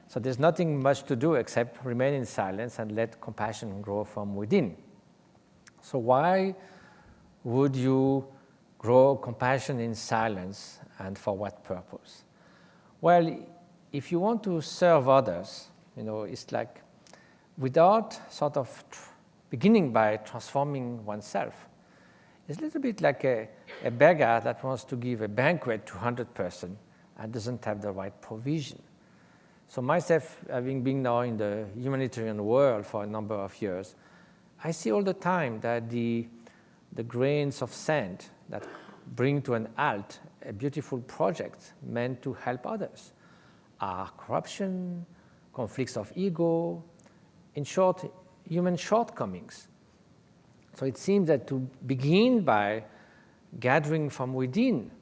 So there's nothing much to do except remain in silence and let compassion grow from within. So why would you grow compassion in silence, and for what purpose? Well, if you want to serve others, it's like without sort of beginning by transforming oneself. It's a little bit like a beggar that wants to give a banquet to 100 persons and doesn't have the right provision. So myself, having been now in the humanitarian world for a number of years, I see all the time that the grains of sand that bring to an halt a beautiful project meant to help others are corruption, conflicts of ego, in short, human shortcomings. So it seems that to begin by gathering from within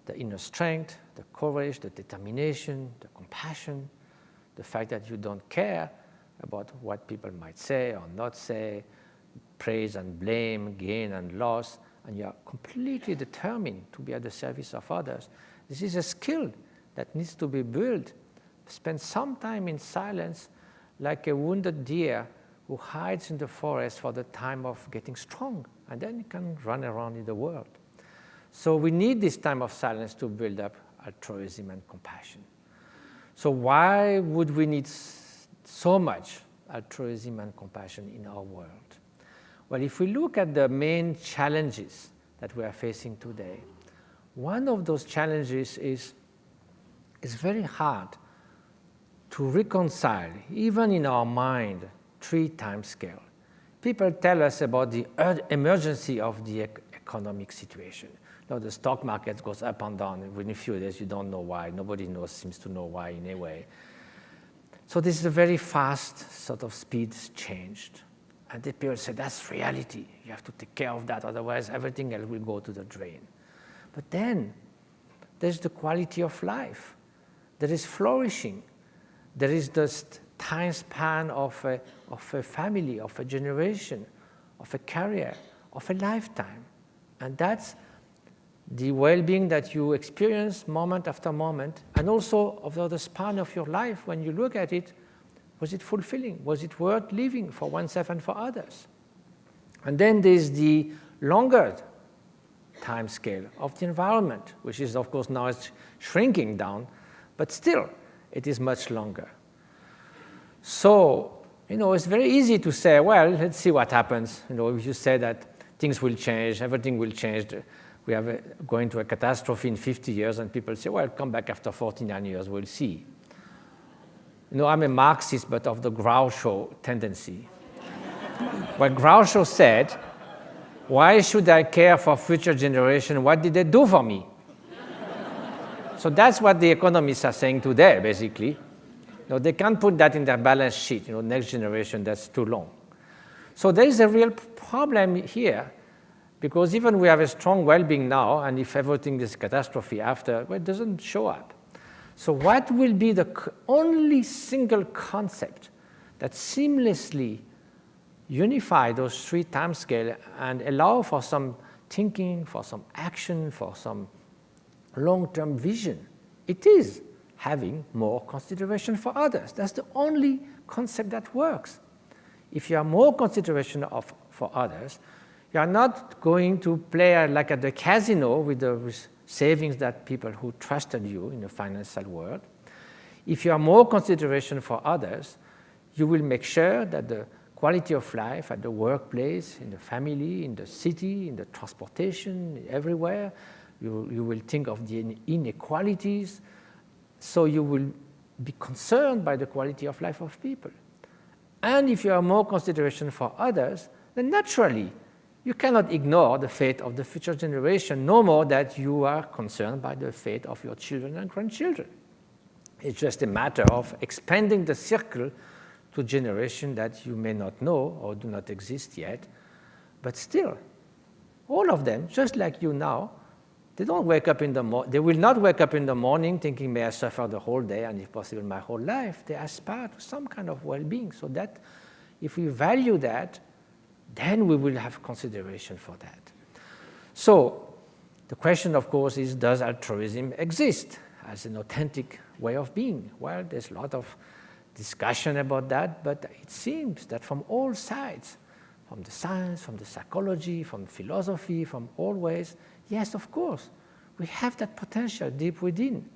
the inner strength, the courage, the determination, the compassion, the fact that you don't care about what people might say or not say, praise and blame, gain and loss, and you are completely determined to be at the service of others. This is a skill that needs to be built. Spend some time in silence like a wounded deer who hides in the forest for the time of getting strong, and then you can run around in the world. So we need this time of silence to build up altruism and compassion. So why would we need so much altruism and compassion in our world? Well, if we look at the main challenges that we are facing today, one of those challenges is very hard to reconcile, even in our mind, 3 time scale. People tell us about the emergency of the economic situation. The stock market goes up and down. Within a few days, you don't know why. Nobody seems to know why in a way. So this is a very fast sort of speed changed. And the people say, that's reality. You have to take care of that, otherwise everything else will go to the drain. But then there's the quality of life. There is flourishing. There is the time span of a family, of a generation, of a career, of a lifetime. And that's the well-being that you experience moment after moment, and also over the span of your life, when you look at it, was it fulfilling? Was it worth living for oneself and for others? And then there's the longer time scale of the environment, which is, of course, now it's shrinking down, but still, it is much longer. So, it's very easy to say, well, let's see what happens. If you say that things will change, everything will change, we are going to a catastrophe in 50 years, and people say, well, come back after 49 years, we'll see. I'm a Marxist, but of the Groucho tendency. What Groucho said, why should I care for future generations? What did they do for me? So that's what the economists are saying today, basically. They can't put that in their balance sheet, next generation, that's too long. So there is a real problem here, because even we have a strong well-being now, and if everything is catastrophe after, well, it doesn't show up. So what will be the only single concept that seamlessly unify those three timescales and allow for some thinking, for some action, for some long-term vision? It is having more consideration for others. That's the only concept that works. If you have more consideration for others, you are not going to play like at the casino with the savings that people who trusted you in the financial world. If you have more consideration for others, you will make sure that the quality of life at the workplace, in the family, in the city, in the transportation, everywhere, you will think of the inequalities, so you will be concerned by the quality of life of people. And if you have more consideration for others, then naturally, you cannot ignore the fate of the future generation, no more that you are concerned by the fate of your children and grandchildren. It's just a matter of expanding the circle to generations that you may not know or do not exist yet. But still, all of them, just like you now, they don't wake up in the they will not wake up in the morning thinking, may I suffer the whole day and if possible my whole life. They aspire to some kind of well-being, so that if we value that, then we will have consideration for that. So the question, of course, is, does altruism exist as an authentic way of being? Well, there's a lot of discussion about that, but it seems that from all sides, from the science, from the psychology, from philosophy, from all ways, yes, of course, we have that potential deep within.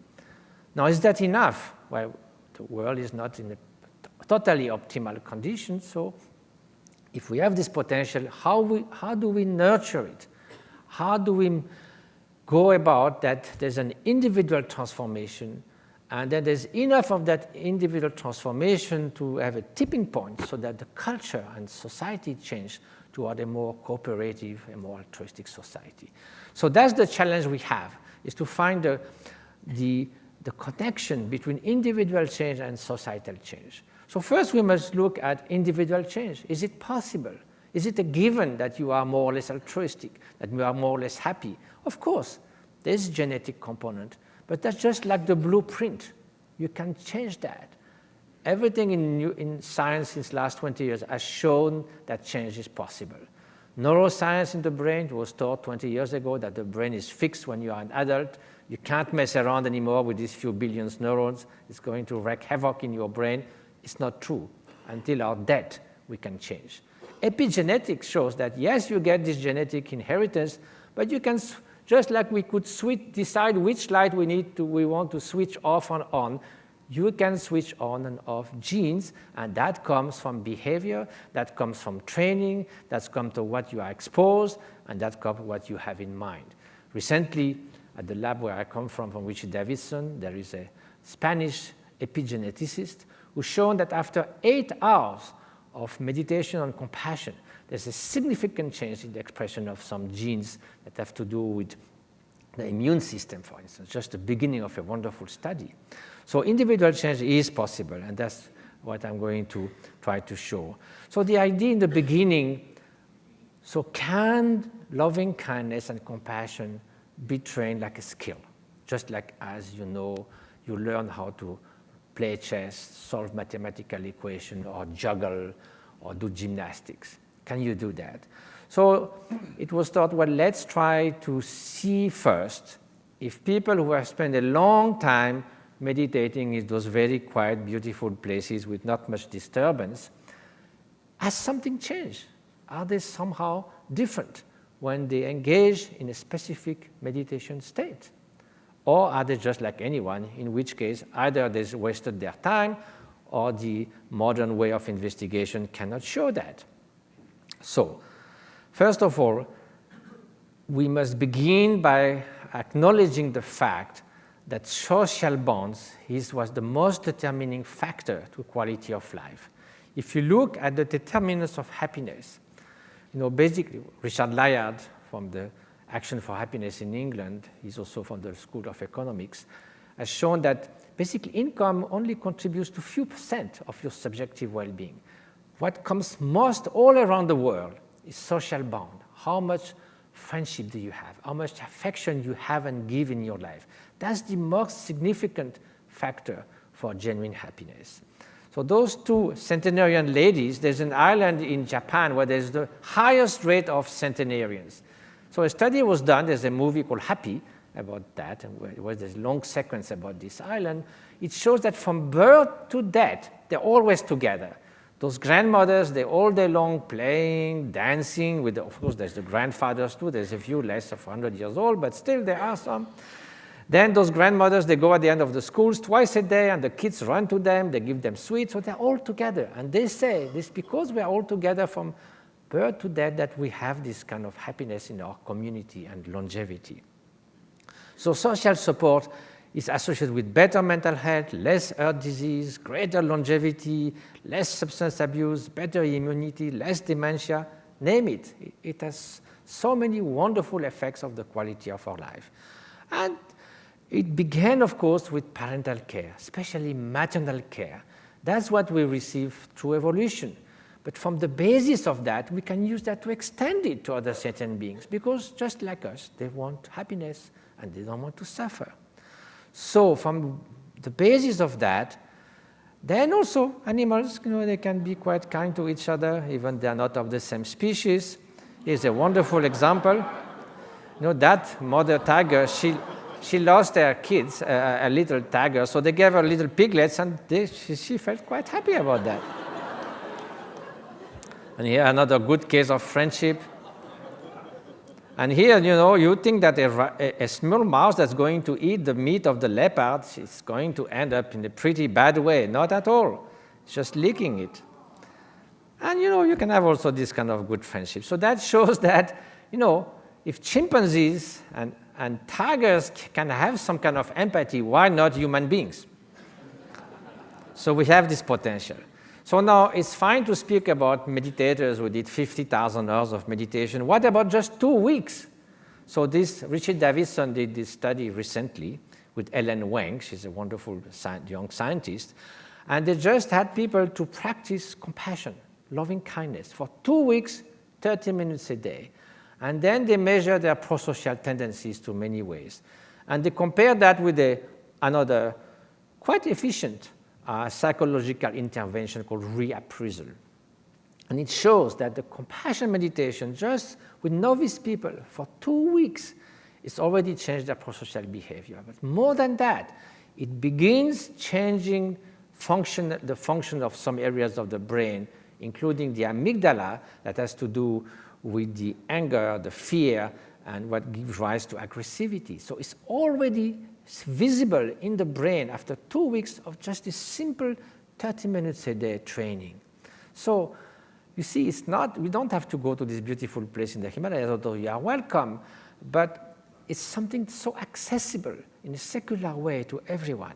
Now, is that enough? Well, the world is not in a totally optimal condition, so if we have this potential, how do we nurture it? How do we go about that there's an individual transformation, and then there's enough of that individual transformation to have a tipping point so that the culture and society change toward a more cooperative and more altruistic society? So that's the challenge we have, is to find the connection between individual change and societal change. So first we must look at individual change. Is it possible? Is it a given that you are more or less altruistic, that you are more or less happy? Of course, there's a genetic component, but that's just like the blueprint. You can change that. Everything in science since the last 20 years has shown that change is possible. Neuroscience in the brain was taught 20 years ago that the brain is fixed when you are an adult. You can't mess around anymore with these few billions neurons. It's going to wreak havoc in your brain. It's not true. Until our death, we can change. Epigenetics shows that, yes, you get this genetic inheritance, but you can, just like we could decide which light we want to switch off and on, you can switch on and off genes, and that comes from behavior, that comes from training, that comes to what you are exposed, and that comes to what you have in mind. Recently, at the lab where I come from Richard Davidson, there is a Spanish epigeneticist who's shown that after 8 hours of meditation on compassion, there's a significant change in the expression of some genes that have to do with the immune system, for instance, just the beginning of a wonderful study. So individual change is possible, and that's what I'm going to try to show. So the idea in the beginning, so can loving kindness and compassion be trained like a skill? Just like as you know, you learn how to play chess, solve mathematical equations, or juggle, or do gymnastics. Can you do that? So it was thought, well, let's try to see first if people who have spent a long time meditating in those very quiet, beautiful places with not much disturbance, has something changed? Are they somehow different when they engage in a specific meditation state? Or are they just like anyone, in which case either they've wasted their time or the modern way of investigation cannot show that? So, first of all, we must begin by acknowledging the fact that social bonds was the most determining factor to quality of life. If you look at the determinants of happiness, basically, Richard Layard from the Action for Happiness in England, he's also from the School of Economics, has shown that basically income only contributes to a few % of your subjective well-being. What comes most all around the world is social bond. How much friendship do you have? How much affection you have and give in your life? That's the most significant factor for genuine happiness. So those two centenarian ladies, there's an island in Japan where there's the highest rate of centenarians. So a study was done, there's a movie called Happy about that, and where there's a long sequence about this island. It shows that from birth to death, they're always together. Those grandmothers, they're all day long playing, dancing, of course there's the grandfathers too, there's a few less of 100 years old, but still there are some. Then those grandmothers, they go at the end of the schools twice a day, and the kids run to them, they give them sweets, so they're all together. And they say, this because we're all together from birth to death that we have this kind of happiness in our community and longevity. So social support is associated with better mental health, less heart disease, greater longevity, less substance abuse, better immunity, less dementia, name it. It has so many wonderful effects of the quality of our life. And it began, of course, with parental care, especially maternal care. That's what we receive through evolution. But from the basis of that, we can use that to extend it to other sentient beings, because just like us, they want happiness and they don't want to suffer. So from the basis of that, then also animals, they can be quite kind to each other, even they are not of the same species. Here's a wonderful example. That mother tiger, she lost her kids, a little tiger, so they gave her little piglets, and she felt quite happy about that. And here another good case of friendship. And here, you think that a small mouse that's going to eat the meat of the leopard is going to end up in a pretty bad way. Not at all. It's just licking it. And, you can have also this kind of good friendship. So that shows that, if chimpanzees and tigers can have some kind of empathy, why not human beings? So we have this potential. So now it's fine to speak about meditators who did 50,000 hours of meditation. What about just 2 weeks? So Richard Davidson did this study recently with Ellen Wang. She's a wonderful young scientist. And they just had people to practice compassion, loving kindness for 2 weeks, 30 minutes a day. And then they measure their prosocial tendencies to many ways. And they compare that with another quite efficient psychological intervention called reappraisal. And it shows that the compassion meditation, just with novice people for 2 weeks, it's already changed their prosocial behavior. But more than that, it begins changing the function of some areas of the brain, including the amygdala, that has to do with the anger, the fear, and what gives rise to aggressivity. So it's already visible in the brain after 2 weeks of just this simple 30 minutes a day training. So you see, we don't have to go to this beautiful place in the Himalayas, although you are welcome, but it's something so accessible in a secular way to everyone.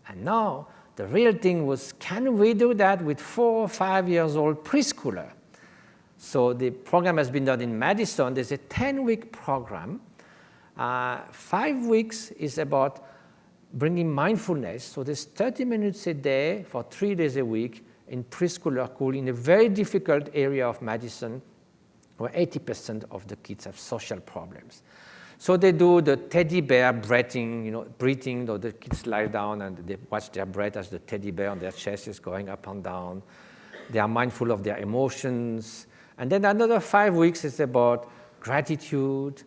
And now the real thing was, can we do that with 4 or 5 years old preschooler? So the program has been done in Madison. There's a 10-week program. 5 weeks is about bringing mindfulness. So there's 30 minutes a day for 3 days a week in preschooler school in a very difficult area of Madison where 80% of the kids have social problems. So they do the teddy bear breathing, the kids lie down and they watch their breath as the teddy bear on their chest is going up and down. They are mindful of their emotions, And then another 5 weeks is about gratitude,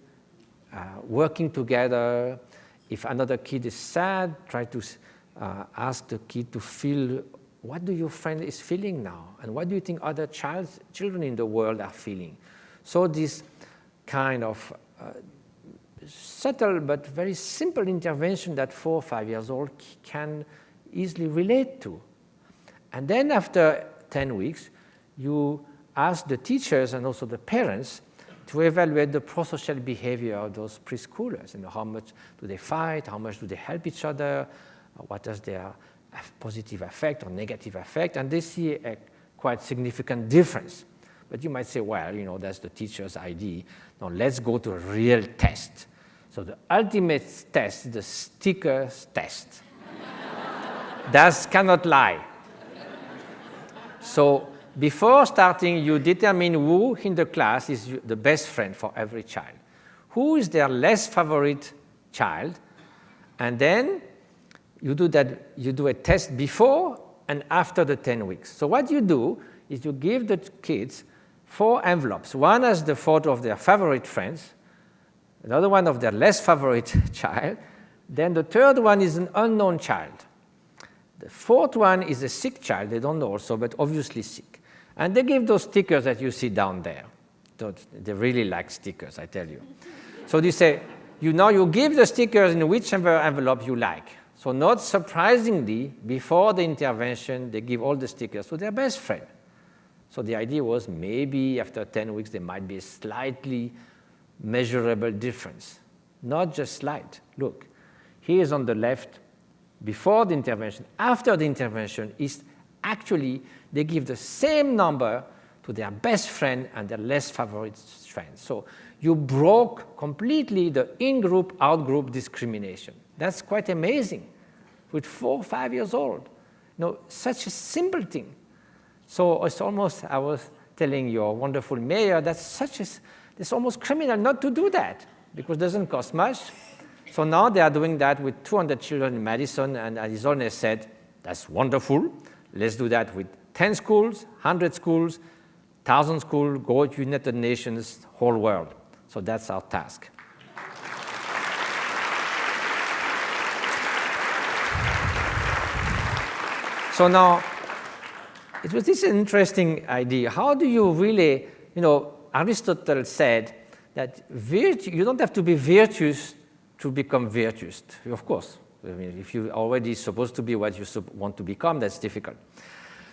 working together. If another kid is sad, try to ask the kid to feel, what do your friend is feeling now? And what do you think other children in the world are feeling? So this kind of subtle but very simple intervention that 4 or 5 years old can easily relate to. And then after 10 weeks, you ask the teachers and also the parents to evaluate the prosocial behavior of those preschoolers. You know, how much do they fight? How much do they help each other? What is their positive effect or negative effect? And they see a quite significant difference. But you might say, well, you know, that's the teacher's idea. Now let's go to a real test. So the ultimate test is the stickers test. That cannot lie. So before starting, you determine who in the class is the best friend for every child. Who is their less favorite child? And then you do a test before and after the 10 weeks. So what you do is you give the kids 4 envelopes. One has the photo of their favorite friends, another one of their less favorite child, then the third one is an unknown child. The fourth one is a sick child, they don't know also, but obviously sick. And they give those stickers that you see down there. They really like stickers, I tell you. So they say, you give the stickers in whichever envelope you like. So not surprisingly, before the intervention, they give all the stickers to their best friend. So the idea was maybe after 10 weeks, there might be a slightly measurable difference. Not just slight. Look, here is on the left, before the intervention. After the intervention is actually, they give the same number to their best friend and their less favorite friend. So you broke completely the in-group, out-group discrimination. That's quite amazing with 4 or 5 years old. You know, such a simple thing. So it's almost, I was telling your wonderful mayor, it's almost criminal not to do that because it doesn't cost much. So now they are doing that with 200 children in Madison, and his Holiness said, that's wonderful. Let's do that with 10 schools, 100 schools, 1,000 schools, go to United Nations, whole world. So that's our task. So now, it was this interesting idea. How do you really, Aristotle said that you don't have to be virtuous to become virtuous. Of course, I mean, if you're already supposed to be what you want to become, that's difficult.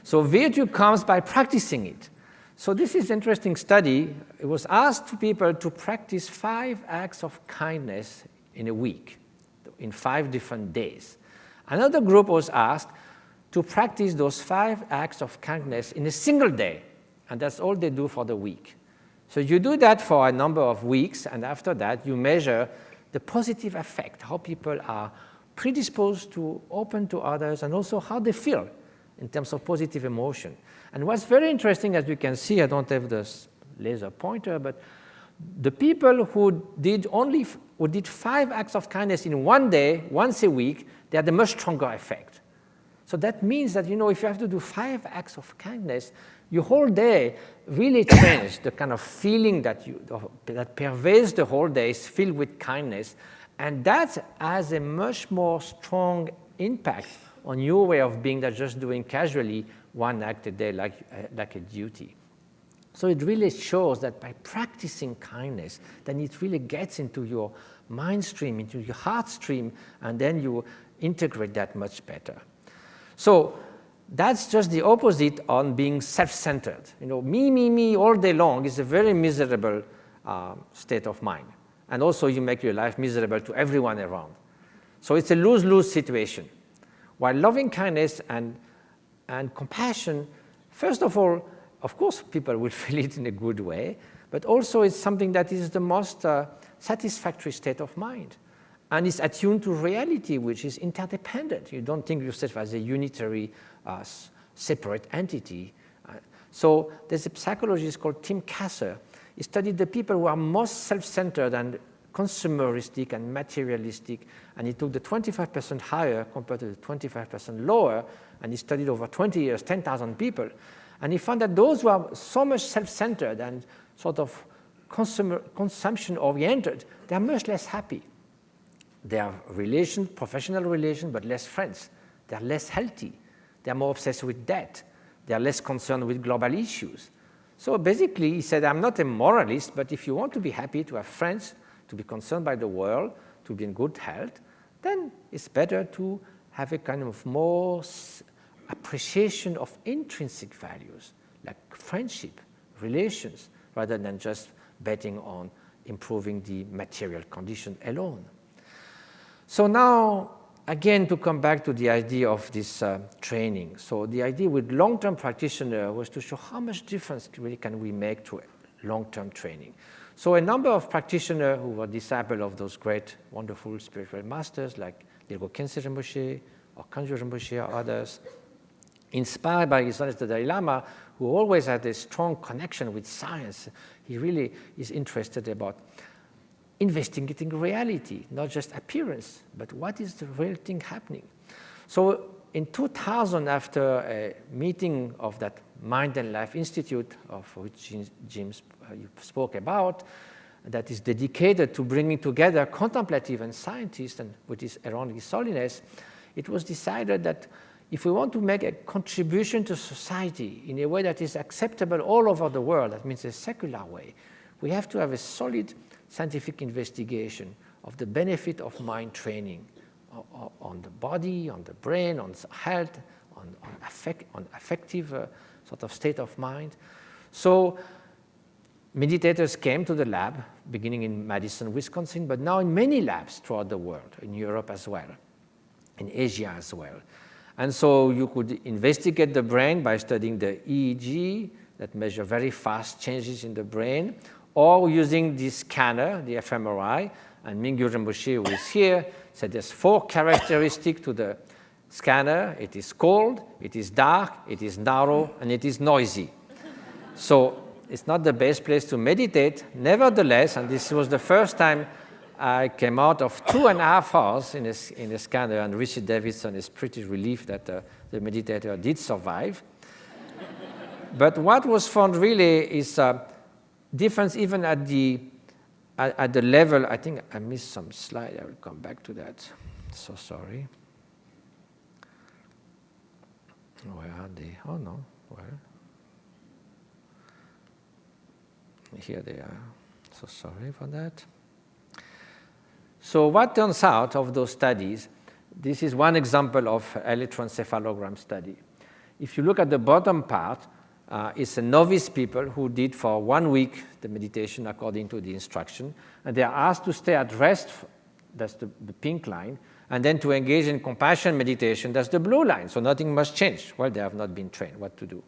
So virtue comes by practicing it. So this is an interesting study. It was asked to people to practice 5 acts of kindness in a week, in 5 different days. Another group was asked to practice those 5 acts of kindness in a single day, and that's all they do for the week. So you do that for a number of weeks, and after that you measure the positive effect, how people are predisposed to open to others, and also how they feel in terms of positive emotion. And what's very interesting, as you can see, I don't have the laser pointer, but the people who did 5 acts of kindness in one day, once a week, they had a much stronger effect. So that means that, if you have to do 5 acts of kindness, your whole day really changed. The kind of feeling that pervades the whole day is filled with kindness. And that has a much more strong impact on your way of being than just doing casually 1 act a day like a duty. So it really shows that by practicing kindness, then it really gets into your mind stream, into your heart stream, and then you integrate that much better. So that's just the opposite on being self-centered. Me all day long is a very miserable state of mind. And also you make your life miserable to everyone around. So it's a lose-lose situation. While loving kindness and compassion, first of all, of course, people will feel it in a good way, but also it's something that is the most satisfactory state of mind. And it's attuned to reality, which is interdependent. You don't think of yourself as a unitary, separate entity. So there's a psychologist called Tim Kasser. He studied the people who are most self-centered and consumeristic and materialistic, and he took the 25% higher compared to the 25% lower, and he studied over 20 years, 10,000 people. And he found that those who are so much self-centered and sort of consumption-oriented, they are much less happy. They have relations, professional relations, but less friends. They are less healthy. They are more obsessed with debt. They are less concerned with global issues. So basically, he said, I'm not a moralist, but if you want to be happy, to have friends, to be concerned by the world, to be in good health, then it's better to have a kind of more appreciation of intrinsic values, like friendship, relations, rather than just betting on improving the material condition alone. So now, again, to come back to the idea of this training. So the idea with long-term practitioner was to show how much difference really can we make to long-term training. So a number of practitioners who were disciples of those great, wonderful spiritual masters like Dilgo Khyentse Rinpoche or Kangyur Rinpoche or others, inspired by His Holiness the Dalai Lama, who always had a strong connection with science. He really is interested about investigating reality, not just appearance, but what is the real thing happening. So in 2000, after a meeting of that Mind and Life Institute, of which James you spoke about, that is dedicated to bringing together contemplative and scientists, and with His His Holiness, it was decided that if we want to make a contribution to society in a way that is acceptable all over the world, that means a secular way, we have to have a solid scientific investigation of the benefit of mind training on the body, on the brain, on health, on affective sort of state of mind. So meditators came to the lab, beginning in Madison, Wisconsin, but now in many labs throughout the world, in Europe as well, in Asia as well. And so you could investigate the brain by studying the EEG that measure very fast changes in the brain, or using this scanner, the fMRI, and Mingyur Rinpoche, who is here, said there's 4 characteristics to the scanner. It is cold, it is dark, it is narrow, and it is noisy. So it's not the best place to meditate. Nevertheless, and this was the first time I came out of 2.5 hours in a scanner, and Richard Davidson is pretty relieved that the meditator did survive. But what was found really is difference even at the level. I think I missed some slide. I will come back to that. So sorry. Where are they? Oh no, where? Here they are. So sorry for that. So what turns out of those studies, this is one example of electroencephalogram study. If you look at the bottom part, it's a novice people who did for 1 week the meditation according to the instruction, and they are asked to stay at rest, that's the pink line, and then to engage in compassion meditation, that's the blue line, so nothing must change. Well, they have not been trained what to do.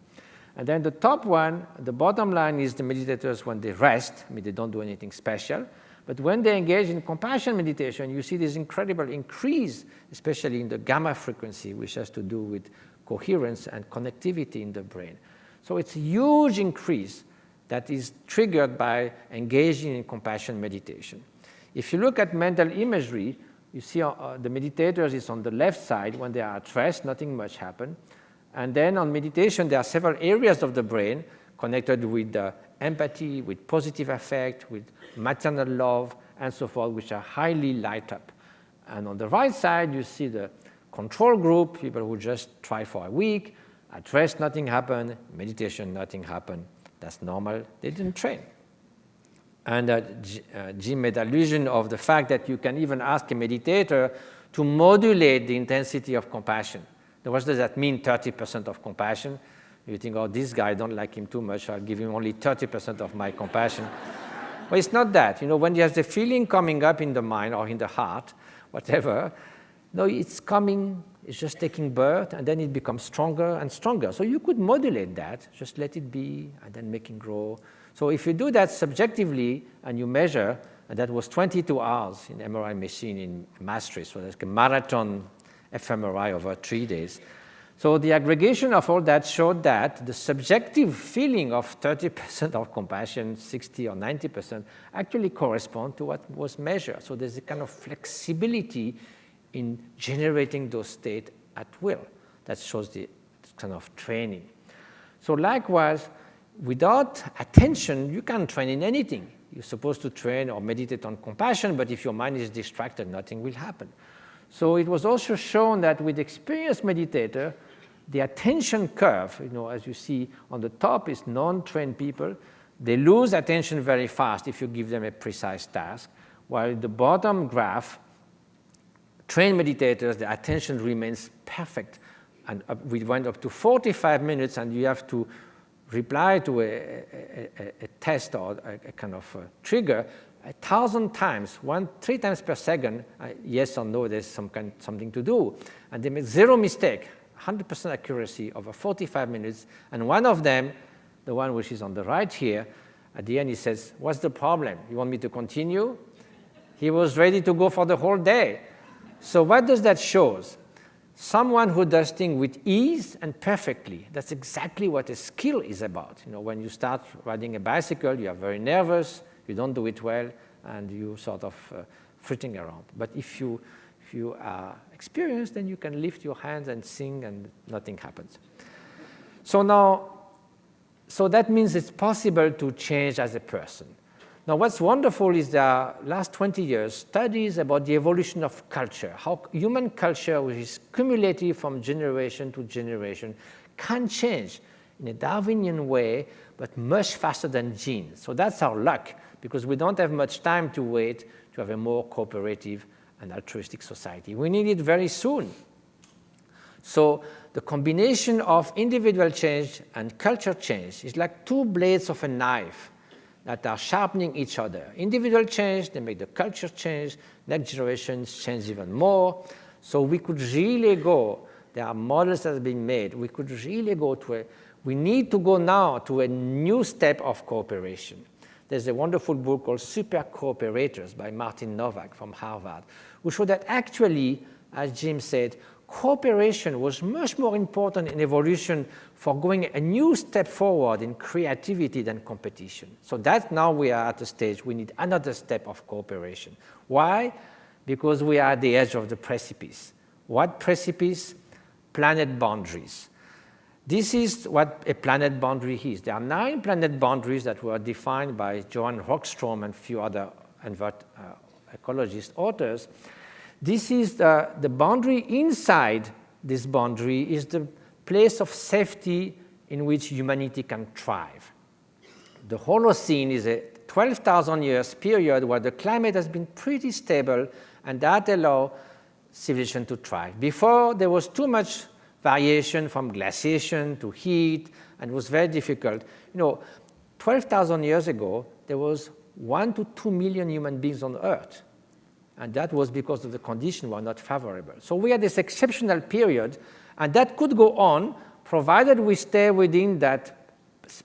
And then the top one, the bottom line is the meditators when they rest, I mean, they don't do anything special, but when they engage in compassion meditation, you see this incredible increase, especially in the gamma frequency, which has to do with coherence and connectivity in the brain. So it's a huge increase that is triggered by engaging in compassion meditation. If you look at mental imagery, you see the meditators is on the left side. When they are at rest, nothing much happens. And then on meditation, there are several areas of the brain connected with empathy, with positive affect, with maternal love, and so forth, which are highly light up. And on the right side, you see the control group, people who just try for a week. At rest, nothing happened. Meditation, nothing happened. That's normal. They didn't train. And Jim made allusion of the fact that you can even ask a meditator to modulate the intensity of compassion. Now, what does that mean, 30% of compassion? You think, oh, this guy, I don't like him too much. I'll give him only 30% of my compassion. Well, it's not that. You know, when there's a feeling coming up in the mind or in the heart, whatever, no, it's coming, it's just taking birth, and then it becomes stronger and stronger. So you could modulate that, just let it be, and then make it grow. So if you do that subjectively, and you measure, and that was 22 hours in MRI machine in Maastricht, so that's a marathon fMRI over 3 days. So the aggregation of all that showed that the subjective feeling of 30% of compassion, 60 or 90%, actually correspond to what was measured. So there's a kind of flexibility in generating those states at will. That shows the kind of training. So likewise, without attention, you can't train in anything. You're supposed to train or meditate on compassion, but if your mind is distracted, nothing will happen. So it was also shown that with experienced meditator, the attention curve, as you see on the top is non-trained people, they lose attention very fast if you give them a precise task, while in the bottom graph, trained meditators, the attention remains perfect. And we went up to 45 minutes, and you have to reply to a test or a kind of trigger 1,000 times, 3 times per second, yes or no, there's something to do. And they make zero mistake, 100% accuracy over 45 minutes. And one of them, the one which is on the right here, at the end he says, what's the problem? You want me to continue? He was ready to go for the whole day. So what does that show? Someone who does things with ease and perfectly. That's exactly what a skill is about. When you start riding a bicycle, you are very nervous, you don't do it well, and you sort of fritting around. But if you are experienced, then you can lift your hands and sing, and nothing happens. So that means it's possible to change as a person. Now, what's wonderful is the last 20 years, studies about the evolution of culture, how human culture, which is cumulative from generation to generation, can change in a Darwinian way, but much faster than genes. So that's our luck, because we don't have much time to wait to have a more cooperative and altruistic society. We need it very soon. So the combination of individual change and culture change is like two blades of a knife that are sharpening each other. Individual change, they make the culture change, next generations change even more. So we could really go, there are models that have been made, we could really go we need to go now to a new step of cooperation. There's a wonderful book called Super Cooperators by Martin Novak from Harvard, who showed that actually, as Jim said, cooperation was much more important in evolution for going a new step forward in creativity than competition. So that now we are at a stage, we need another step of cooperation. Why? Because we are at the edge of the precipice. What precipice? Planet boundaries. This is what a planet boundary is. There are 9 planet boundaries that were defined by Johan Rockström and a few other ecologist authors. This is the boundary. Inside this boundary is the place of safety in which humanity can thrive. The Holocene is a 12,000 years period where the climate has been pretty stable, and that allows civilization to thrive. Before, there was too much variation from glaciation to heat, and it was very difficult. 12,000 years ago, there was 1 to 2 million human beings on Earth. And that was because of the conditions were not favorable. So we had this exceptional period, and that could go on, provided we stay within that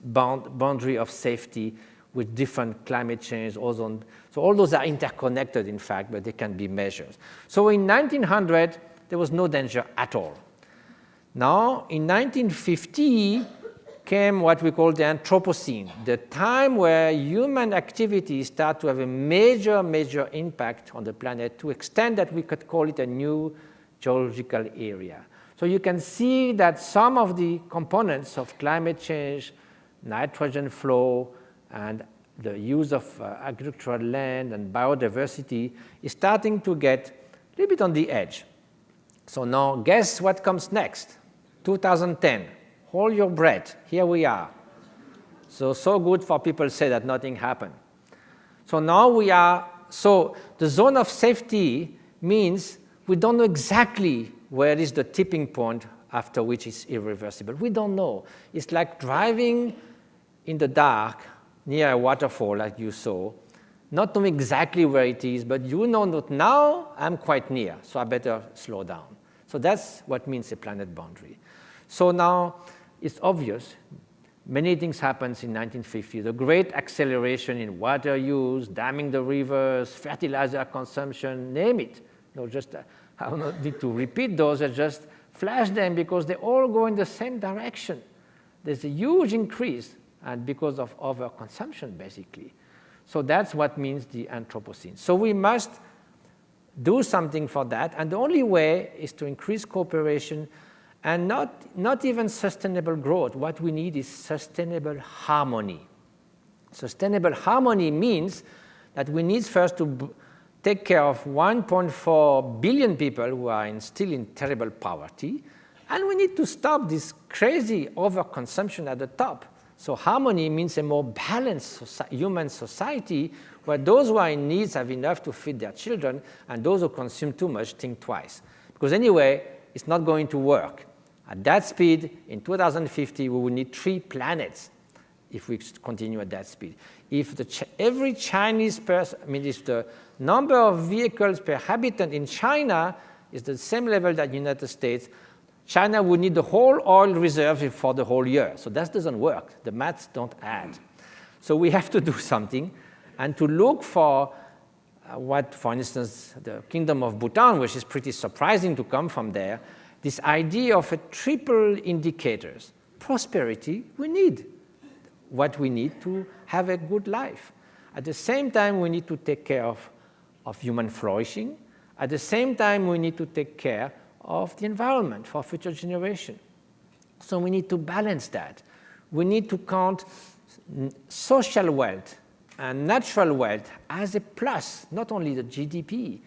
boundary of safety with different climate change, ozone. So all those are interconnected, in fact, but they can be measured. So in 1900, there was no danger at all. Now, in 1950, came what we call the Anthropocene, the time where human activities start to have a major impact on the planet to extent that we could call it a new geological area. So you can see that some of the components of climate change, nitrogen flow, and the use of agricultural land and biodiversity is starting to get a little bit on the edge. So now guess what comes next? 2010. Hold your breath. Here we are. So good for people say that nothing happened. So now so the zone of safety means we don't know exactly where is the tipping point after which it's irreversible. We don't know. It's like driving in the dark near a waterfall like you saw, not knowing exactly where it is, but you know that now I'm quite near, so I better slow down. So that's what means a planet boundary. So now, it's obvious. Many things happened in 1950. The great acceleration in water use, damming the rivers, fertilizer consumption, name it. I don't need to repeat those, I just flash them because they all go in the same direction. There's a huge increase, and because of overconsumption, basically. So that's what means the Anthropocene. So we must do something for that, and the only way is to increase cooperation And not even sustainable growth. What we need is sustainable harmony. Sustainable harmony means that we need first to take care of 1.4 billion people who are still in terrible poverty, and we need to stop this crazy overconsumption at the top. So harmony means a more balanced human society where those who are in need have enough to feed their children, and those who consume too much think twice. Because anyway, it's not going to work. At that speed, in 2050, we will need 3 planets if we continue at that speed. If every Chinese person, if the number of vehicles per habitant in China is the same level that the United States, China would need the whole oil reserve for the whole year. So that doesn't work. The maths don't add. So we have to do something and to look for what, for instance, the Kingdom of Bhutan, which is pretty surprising to come from there, this idea of a triple indicators. Prosperity, we need what we need to have a good life. At the same time, we need to take care of human flourishing. At the same time, we need to take care of the environment for future generations. So we need to balance that. We need to count social wealth and natural wealth as a plus, not only the GDP.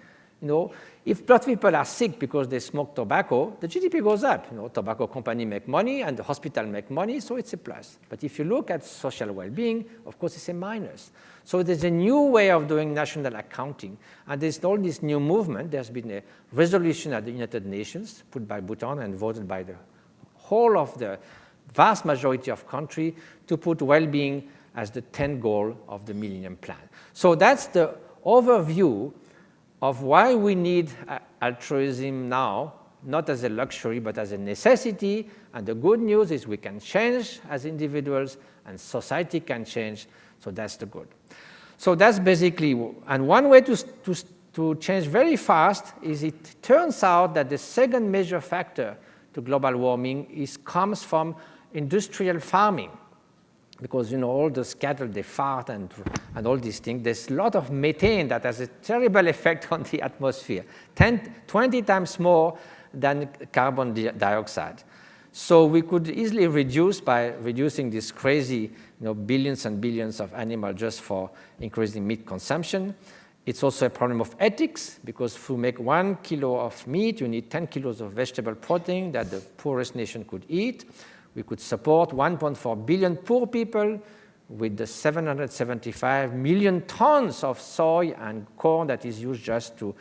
If lots of people are sick because they smoke tobacco, the GDP goes up. Tobacco company make money and the hospital make money, so it's a plus. But if you look at social well-being, of course, it's a minus. So there's a new way of doing national accounting, and there's all this new movement. There's been a resolution at the United Nations put by Bhutan and voted by the whole of the vast majority of countries to put well-being as the 10th goal of the Millennium Plan. So that's the overview of why we need altruism now, not as a luxury, but as a necessity. And the good news is we can change as individuals, and society can change, so that's the good. So that's basically, and one way to change very fast is it turns out that the second major factor to global warming comes from industrial farming. Because all the cattle, they fart and all these things, there's a lot of methane that has a terrible effect on the atmosphere, 20 times more than carbon dioxide. So we could easily reduce by reducing this crazy billions and billions of animals just for increasing meat consumption. It's also a problem of ethics, because if you make 1 kilo of meat, you need 10 kilos of vegetable protein that the poorest nation could eat. We could support 1.4 billion poor people with the 775 million tons of soy and corn that is used just to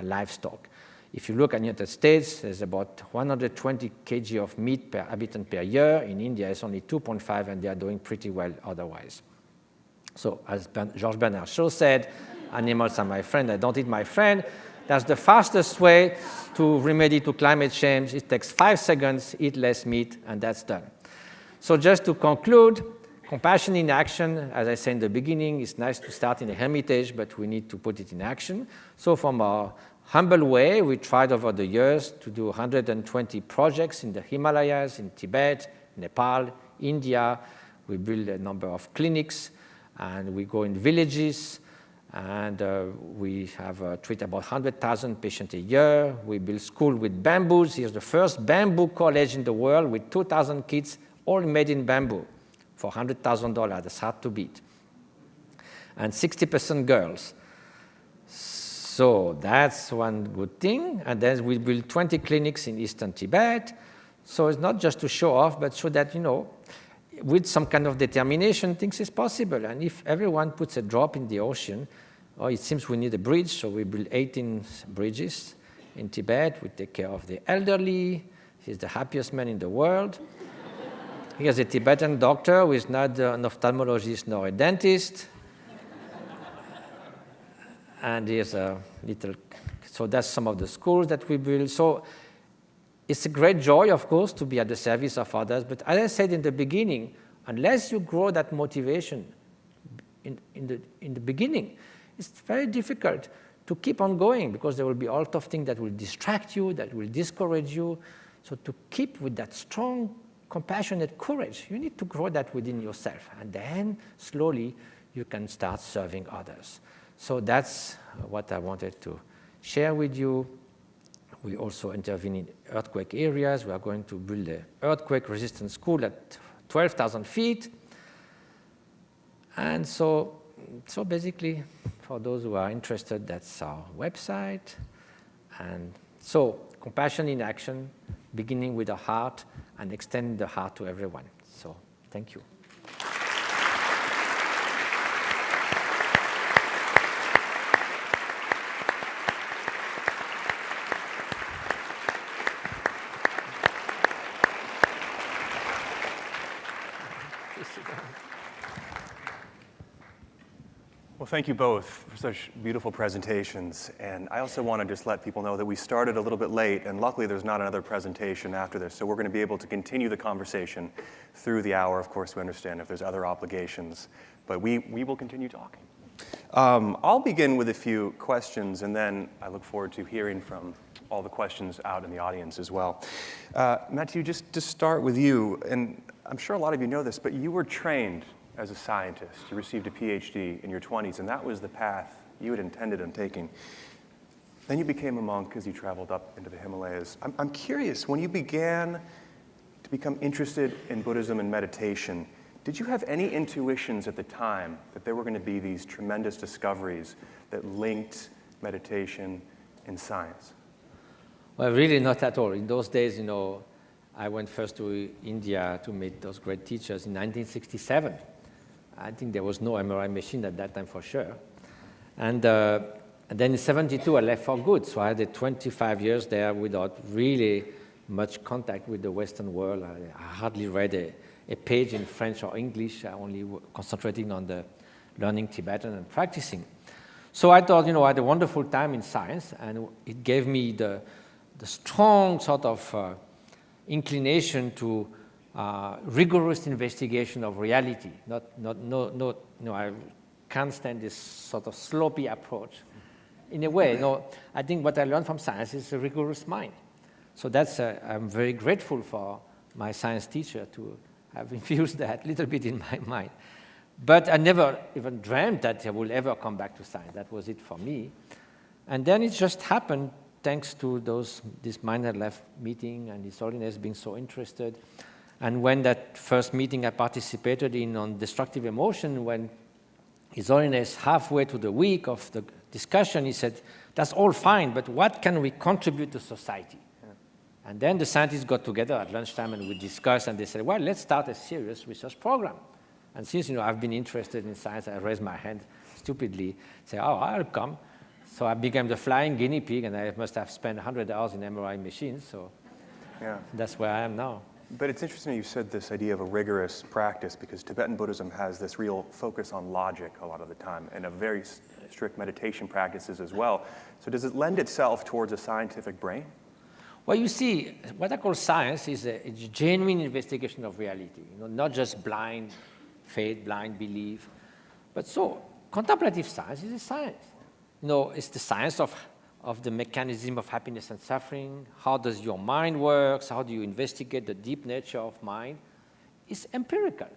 livestock. If you look at the United States, there's about 120 kg of meat per habitant per year. In India, it's only 2.5, and they are doing pretty well otherwise. So as George Bernard Shaw said, animals are my friend, I don't eat my friend. That's the fastest way to remedy to climate change. It takes 5 seconds, eat less meat, and that's done. So just to conclude, compassion in action, as I said in the beginning, it's nice to start in a hermitage, but we need to put it in action. So from our humble way, we tried over the years to do 120 projects in the Himalayas, in Tibet, Nepal, India. We build a number of clinics, and we go in villages, and we treat about 100,000 patients a year. We build school with bamboos. Here's the first bamboo college in the world with 2,000 kids, all made in bamboo for $100,000. That's hard to beat. And 60% girls. So that's one good thing. And then we build 20 clinics in eastern Tibet. So it's not just to show off, but so that, with some kind of determination, things is possible. And if everyone puts a drop in the ocean, it seems we need a bridge, so we build 18 bridges in Tibet. We take care of the elderly. He's the happiest man in the world. Here's a Tibetan doctor who is not an ophthalmologist nor a dentist. And here's a little, so that's some of the schools that we build. So it's a great joy, of course, to be at the service of others. But as I said in the beginning, unless you grow that motivation in the beginning, it's very difficult to keep on going, because there will be a lot of things that will distract you, that will discourage you. So to keep with that strong, compassionate courage, you need to grow that within yourself. And then slowly you can start serving others. So that's what I wanted to share with you. We also intervene in earthquake areas. We are going to build an earthquake-resistant school at 12,000 feet. And so basically, for those who are interested, that's our website. And so compassion in action, beginning with the heart and extending the heart to everyone. So thank you. Well, thank you both for such beautiful presentations. And I also want to just let people know that we started a little bit late, and luckily there's not another presentation after this. So we're going to be able to continue the conversation through the hour. Of course, we understand if there's other obligations, but we will continue talking. I'll begin with a few questions, and then I look forward to hearing from all the questions out in the audience as well. Mathieu, just to start with you, and I'm sure a lot of you know this, but you were trained as a scientist. You received a PhD in your 20s, and that was the path you had intended on taking. Then you became a monk as you traveled up into the Himalayas. I'm curious, when you began to become interested in Buddhism and meditation, did you have any intuitions at the time that there were going to be these tremendous discoveries that linked meditation and science? Well, really not at all. In those days, I went first to India to meet those great teachers in 1967. I think there was no MRI machine at that time for sure. And then in 72, I left for good. So I had 25 years there without really much contact with the Western world. I hardly read a page in French or English. I only concentrating on the learning Tibetan and practicing. So I thought, I had a wonderful time in science, and it gave me the strong sort of inclination to rigorous investigation of reality. I can't stand this sort of sloppy approach. In a way, I think what I learned from science is a rigorous mind. So I'm very grateful for my science teacher to have infused that a little bit in my mind. But I never even dreamt that I would ever come back to science. That was it for me. And then it just happened thanks to this Mind and Life meeting and His Holiness being so interested. And when that first meeting I participated in on destructive emotion, when His Holiness, halfway to the week of the discussion, he said, that's all fine, but what can we contribute to society? Yeah. And then the scientists got together at lunchtime and we discussed, and they said, well, let's start a serious research program. And since I've been interested in science, I raised my hand stupidly, say, oh, I'll come. So I became the flying guinea pig, and I must have spent 100 hours in MRI machines, so that's where I am now. But it's interesting you said this idea of a rigorous practice, because Tibetan Buddhism has this real focus on logic a lot of the time, and a very strict meditation practices as well. So does it lend itself towards a scientific brain? Well, you see, what I call science is a genuine investigation of reality, not just blind faith, blind belief. But so contemplative science is a science. It's the science of the mechanism of happiness and suffering. How does your mind work? How do you investigate the deep nature of mind? It's empirical.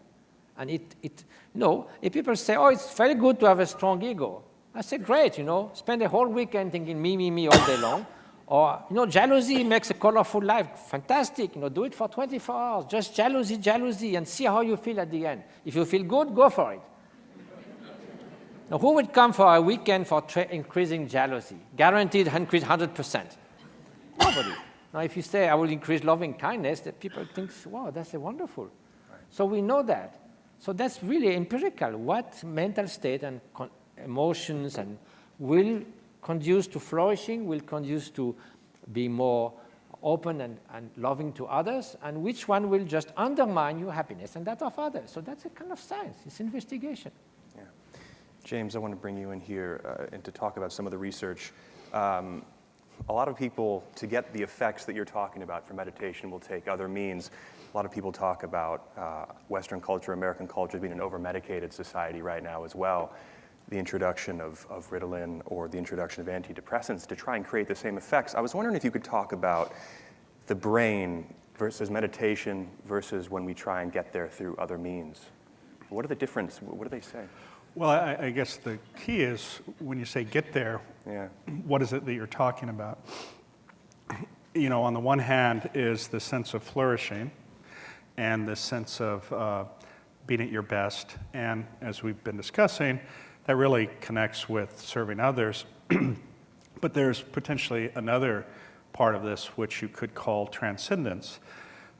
And if people say, oh, it's very good to have a strong ego, I say, great, spend a whole weekend thinking me all day long. Or, jealousy makes a colorful life. Fantastic, do it for 24 hours. Just jealousy, and see how you feel at the end. If you feel good, go for it. Now, who would come for a weekend for increasing jealousy? Guaranteed increase 100%. Nobody. Now, if you say, I will increase loving kindness, the people think, wow, that's wonderful. Right. So we know that. So that's really empirical. What mental state and emotions and will conduce to flourishing, will conduce to be more open and loving to others, and which one will just undermine your happiness and that of others. So that's a kind of science. It's investigation. Yeah. James, I want to bring you in here and to talk about some of the research. A lot of people, to get the effects that you're talking about for meditation, will take other means. A lot of people talk about Western culture, American culture being an over-medicated society right now as well. The introduction of Ritalin or the introduction of antidepressants to try and create the same effects. I was wondering if you could talk about the brain versus meditation versus when we try and get there through other means. What are the differences? What do they say? Well, I guess the key is when you say get there, what is it that you're talking about? you know, on the one hand is the sense of flourishing and the sense of being at your best. And as we've been discussing, that really connects with serving others. But there's potentially another part of this which you could call transcendence,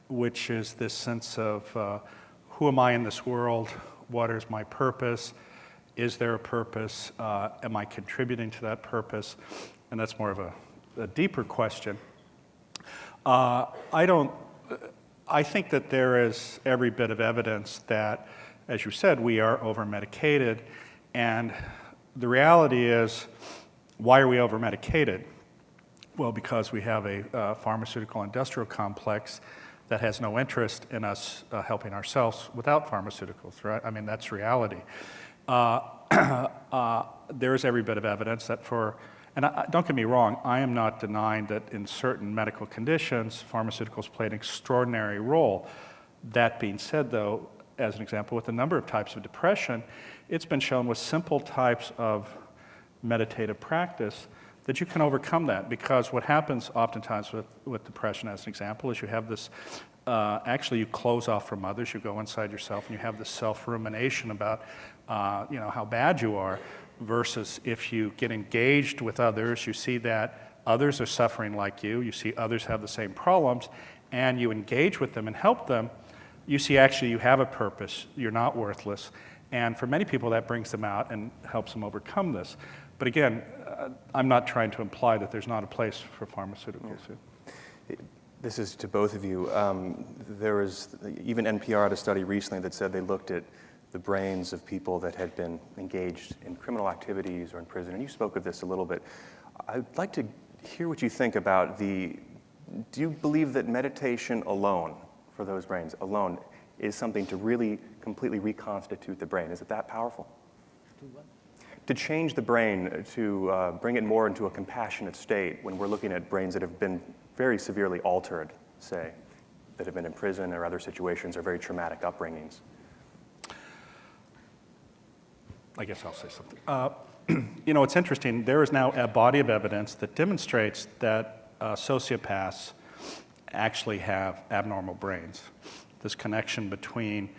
which is this sense of who am I in this world? What is my purpose? Is there a purpose? Am I contributing to that purpose? And that's more of a deeper question. I think that there is every bit of evidence that, as you said, we are over-medicated. And the reality is, why are we over-medicated? Well, because we have a pharmaceutical industrial complex that has no interest in us helping ourselves without pharmaceuticals, right? I mean, that's reality. There is every bit of evidence that don't get me wrong, I am not denying that in certain medical conditions, pharmaceuticals play an extraordinary role. That being said, though, as an example, with a number of types of depression, it's been shown with simple types of meditative practice that you can overcome that, because what happens oftentimes with depression, as an example, is you have this, actually you close off from others, you go inside yourself, and you have this self-rumination about how bad you are, versus if you get engaged with others, you see that others are suffering like you see others have the same problems, and you engage with them and help them, you see actually you have a purpose, you're not worthless, and for many people that brings them out and helps them overcome this. But again, I'm not trying to imply that there's not a place for pharmaceuticals. Yeah. This is to both of you. There was even NPR had a study recently that said they looked at the brains of people that had been engaged in criminal activities or in prison, and you spoke of this a little bit. I'd like to hear what you think about do you believe that meditation alone, for those brains alone, is something to really completely reconstitute the brain? Is it that powerful? To change the brain, to bring it more into a compassionate state when we're looking at brains that have been very severely altered, say, that have been in prison or other situations or very traumatic upbringings. I guess I'll say something. It's interesting. There is now a body of evidence that demonstrates that sociopaths actually have abnormal brains. This connection between,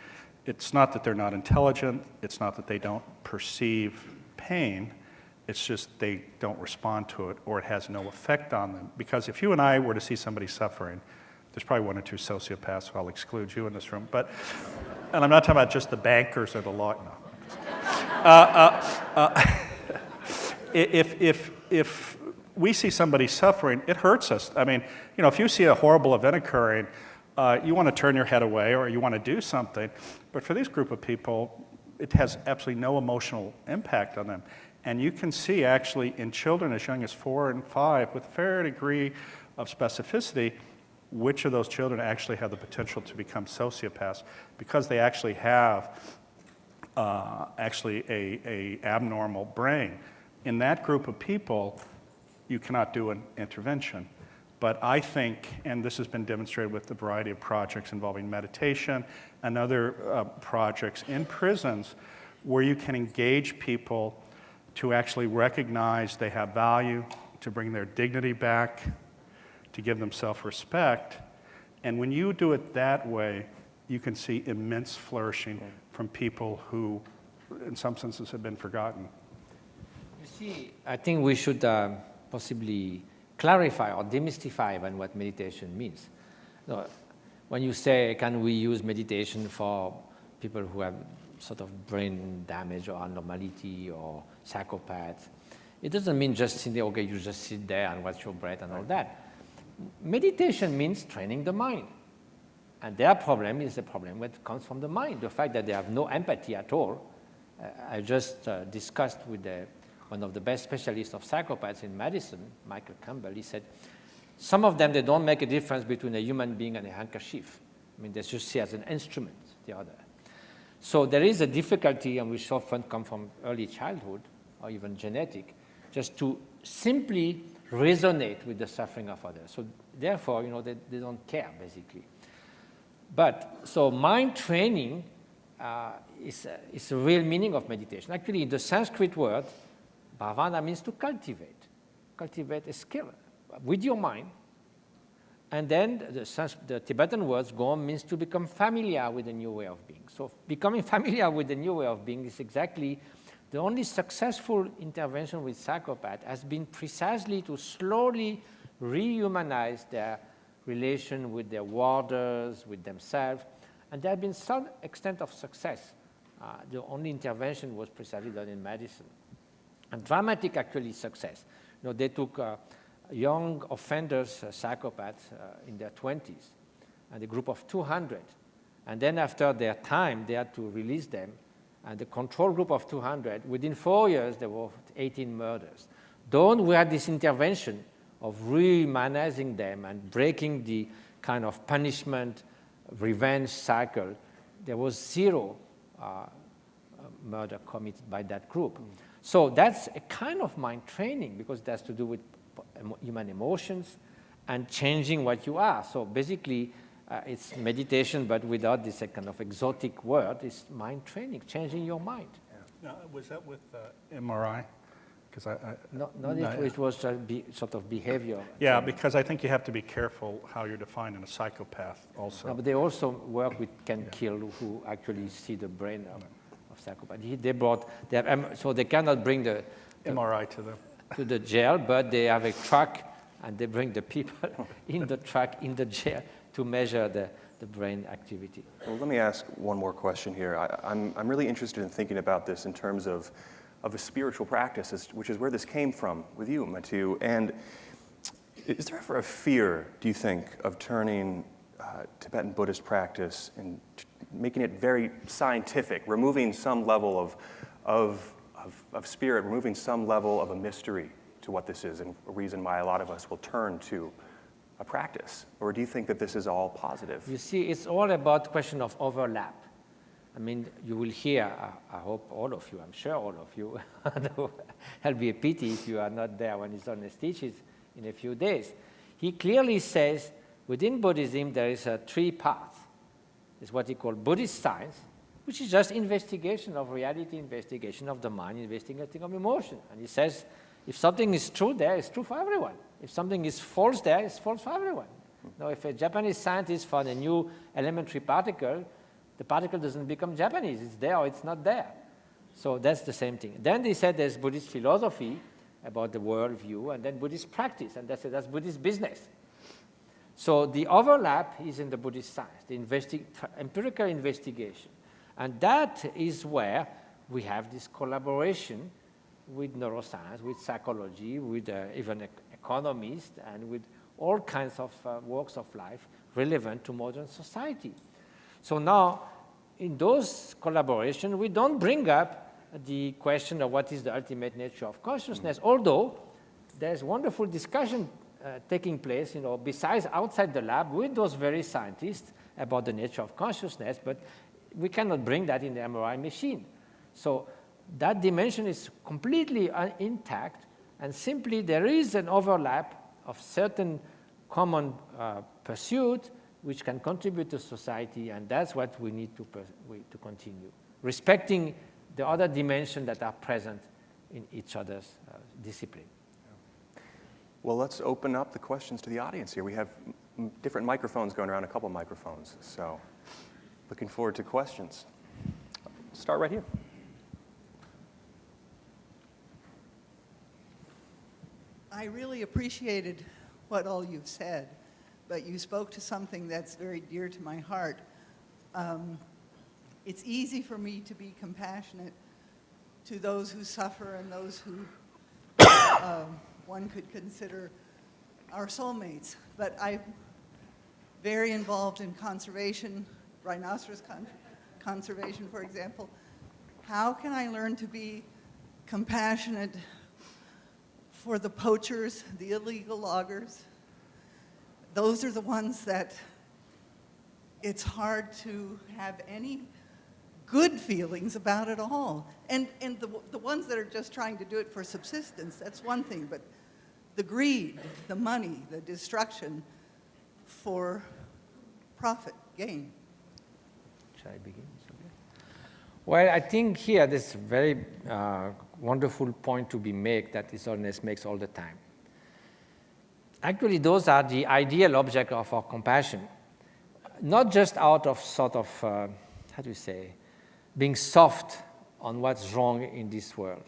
it's not that they're not intelligent, it's not that they don't perceive pain, it's just they don't respond to it, or it has no effect on them. Because if you and I were to see somebody suffering, there's probably one or two sociopaths, so I'll exclude you in this room, and I'm not talking about just the bankers or the law, no. If we see somebody suffering, it hurts us. I mean, if you see a horrible event occurring, you want to turn your head away or you want to do something. But for this group of people, it has absolutely no emotional impact on them. And you can see actually in children as young as 4 and 5 with a fair degree of specificity which of those children actually have the potential to become sociopaths, because they actually have a abnormal brain. In that group of people, you cannot do an intervention. But I think, and this has been demonstrated with a variety of projects involving meditation and other projects in prisons, where you can engage people to actually recognize they have value, to bring their dignity back, to give them self-respect. And when you do it that way, you can see immense flourishing from people who, in some senses, have been forgotten. You see, I think we should possibly clarify or demystify even what meditation means. When you say, can we use meditation for people who have sort of brain damage or abnormality or psychopaths, it doesn't mean just sitting there, okay, you just sit there and watch your breath and all that. Meditation means training the mind. And their problem is the problem that comes from the mind, the fact that they have no empathy at all. I just discussed with one of the best specialists of psychopaths in medicine, Michael Campbell. He said, some of them, they don't make a difference between a human being and a handkerchief. I mean, they just see as an instrument, the other. So there is a difficulty, and which often come from early childhood, or even genetic, just to simply resonate with the suffering of others. So therefore, they don't care, basically. But, so mind training is a real meaning of meditation. Actually, the Sanskrit word, bhavana, means to cultivate. Cultivate a skill with your mind And then the Tibetan words Gom means to become familiar with a new way of being. So becoming familiar with the new way of being is exactly the only successful intervention with psychopaths has been precisely to slowly rehumanize their relation with their warders, with themselves. And there has been some extent of success. The only intervention was precisely done in medicine. And dramatic, actually, success. They took young offenders, psychopaths, in their 20s, and a group of 200. And then after their time, they had to release them. And the control group of 200, within 4 years, there were 18 murders. Then we had this intervention of rehumanizing them and breaking the kind of punishment, revenge cycle. There was 0 murder committed by that group. So that's a kind of mind training, because it has to do with human emotions and changing what you are. So basically, it's meditation, but without this kind of exotic word. It's mind training, changing your mind. Now, was that with MRI? Because It was sort of behavior. Yeah, because I think you have to be careful how you're defining a psychopath also. No, but they also work with Ken Kill, who actually see the brain of psychopath. So they cannot bring the MRI to the jail, but they have a truck, and they bring the people in the truck, in the jail, to measure the brain activity. Well, let me ask one more question here. I'm really interested in thinking about this in terms of a spiritual practice, which is where this came from with you, Mathieu. And is there ever a fear, do you think, of turning Tibetan Buddhist practice and making it very scientific, removing some level of spirit, removing some level of a mystery to what this is, and a reason why a lot of us will turn to a practice? Or do you think that this is all positive? You see, it's all about question of overlap. I mean, you will hear, I hope all of you, I'm sure all of you, it'll be a pity if you are not there when he's on his teachings in a few days. He clearly says, within Buddhism, there is 3 parts. It's what he called Buddhist science, which is just investigation of reality, investigation of the mind, investigating of emotion. And he says, if something is true there, it's true for everyone. If something is false there, it's false for everyone. Now, if a Japanese scientist found a new elementary particle, the particle doesn't become Japanese. It's there or it's not there. So that's the same thing. Then they said there's Buddhist philosophy about the worldview, and then Buddhist practice, and they said that's Buddhist business. So the overlap is in the Buddhist science, the empirical investigation. And that is where we have this collaboration with neuroscience, with psychology, with even economists, and with all kinds of walks of life relevant to modern society. So now, in those collaborations, we don't bring up the question of what is the ultimate nature of consciousness, although there's wonderful discussion taking place, besides outside the lab with those very scientists about the nature of consciousness, but we cannot bring that in the MRI machine. So that dimension is completely intact, and simply there is an overlap of certain common pursuit which can contribute to society, and that's what we need to continue, respecting the other dimensions that are present in each other's discipline. Well, let's open up the questions to the audience here. We have different microphones going around, a couple microphones. So looking forward to questions. Start right here. I really appreciated what all you've said, but you spoke to something that's very dear to my heart. It's easy for me to be compassionate to those who suffer and those who one could consider our soulmates, but I'm very involved in conservation, rhinoceros conservation, for example. How can I learn to be compassionate for the poachers, the illegal loggers? Those are the ones that it's hard to have any good feelings about it all. And the ones that are just trying to do it for subsistence, that's one thing, but the greed, the money, the destruction for profit, gain. Shall I begin? Well, I think here there's a very wonderful point to be made that His Holiness makes all the time. actually those are the ideal object of our compassion. Not just out of sort of, how do you say, being soft on what's wrong in this world.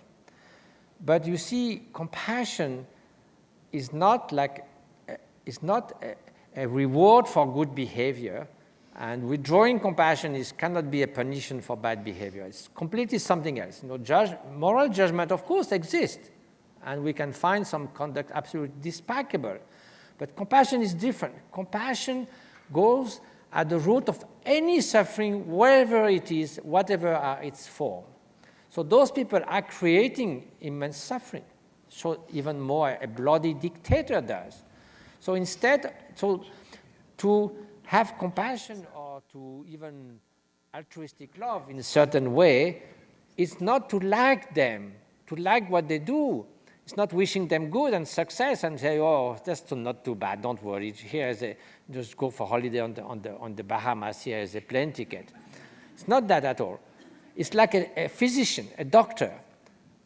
But you see, compassion is not like, it's not a reward for good behavior, and withdrawing compassion cannot be a punishment for bad behavior. It's completely something else. Moral judgment, of course, exists, and we can find some conduct absolutely despicable. But compassion is different. Compassion goes at the root of any suffering, wherever it is, whatever its form. So those people are creating immense suffering. So even more a bloody dictator does. So instead, to have compassion or to even altruistic love in a certain way, it's not to like them, to like what they do. It's not wishing them good and success and say, oh, that's not too bad, don't worry. Just go for holiday on the Bahamas, here is a plane ticket. It's not that at all. It's like a physician, a doctor,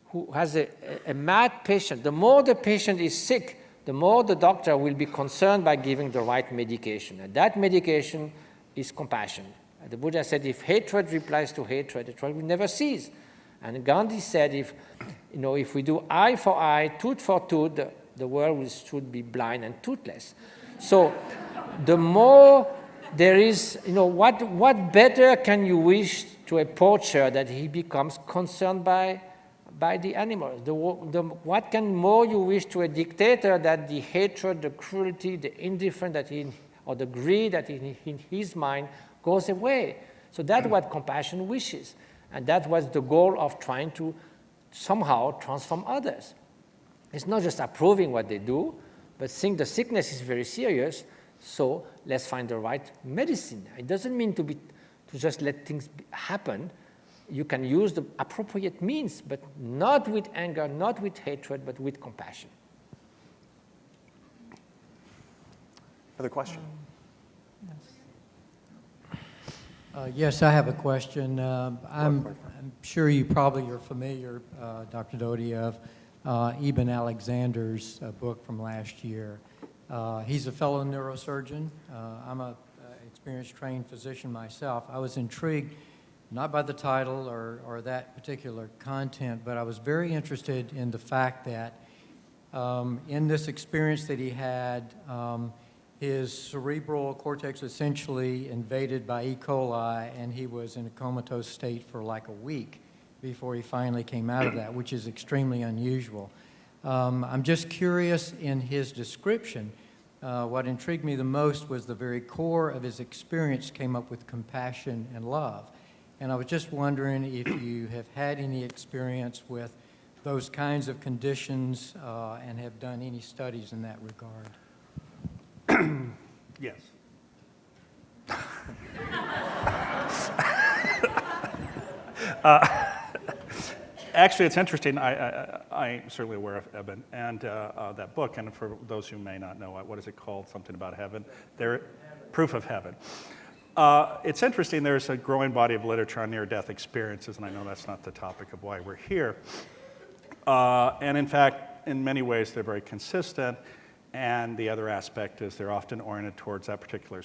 who has a mad patient. The more the patient is sick, the more the doctor will be concerned by giving the right medication. And that medication is compassion. And the Buddha said, if hatred replies to hatred, the trouble will never cease. And Gandhi said, if we do eye for eye, tooth for tooth, the world should be blind and toothless. So the more there is, what better can you wish to a poacher that he becomes concerned by the animals? What can more you wish to a dictator that the hatred, the cruelty, the indifference or the greed that in his mind goes away? So that's what compassion wishes. And that was the goal of trying to somehow transform others. It's not just approving what they do, but seeing the sickness is very serious, so let's find the right medicine. It doesn't mean to just let things happen. You can use the appropriate means, but not with anger, not with hatred, but with compassion. Other question? Yes, I have a question. I'm sure you probably are familiar, Dr. Doty, of Eben Alexander's book from last year. He's a fellow neurosurgeon. I'm an experienced trained physician myself. I was intrigued not by the title or that particular content, but I was very interested in the fact that in this experience that he had, his cerebral cortex was essentially invaded by E. coli, and he was in a comatose state for like a week before he finally came out of that, which is extremely unusual. I'm just curious in his description, what intrigued me the most was the very core of his experience came up with compassion and love. And I was just wondering if you have had any experience with those kinds of conditions and have done any studies in that regard. Yes. Actually, it's interesting. I'm certainly aware of Eben and that book. And for those who may not know, what is it called? Something about heaven. Proof of Heaven. It's interesting. There's a growing body of literature on near-death experiences, and I know that's not the topic of why we're here. And in fact, in many ways, they're very consistent. And the other aspect is they're often oriented towards that particular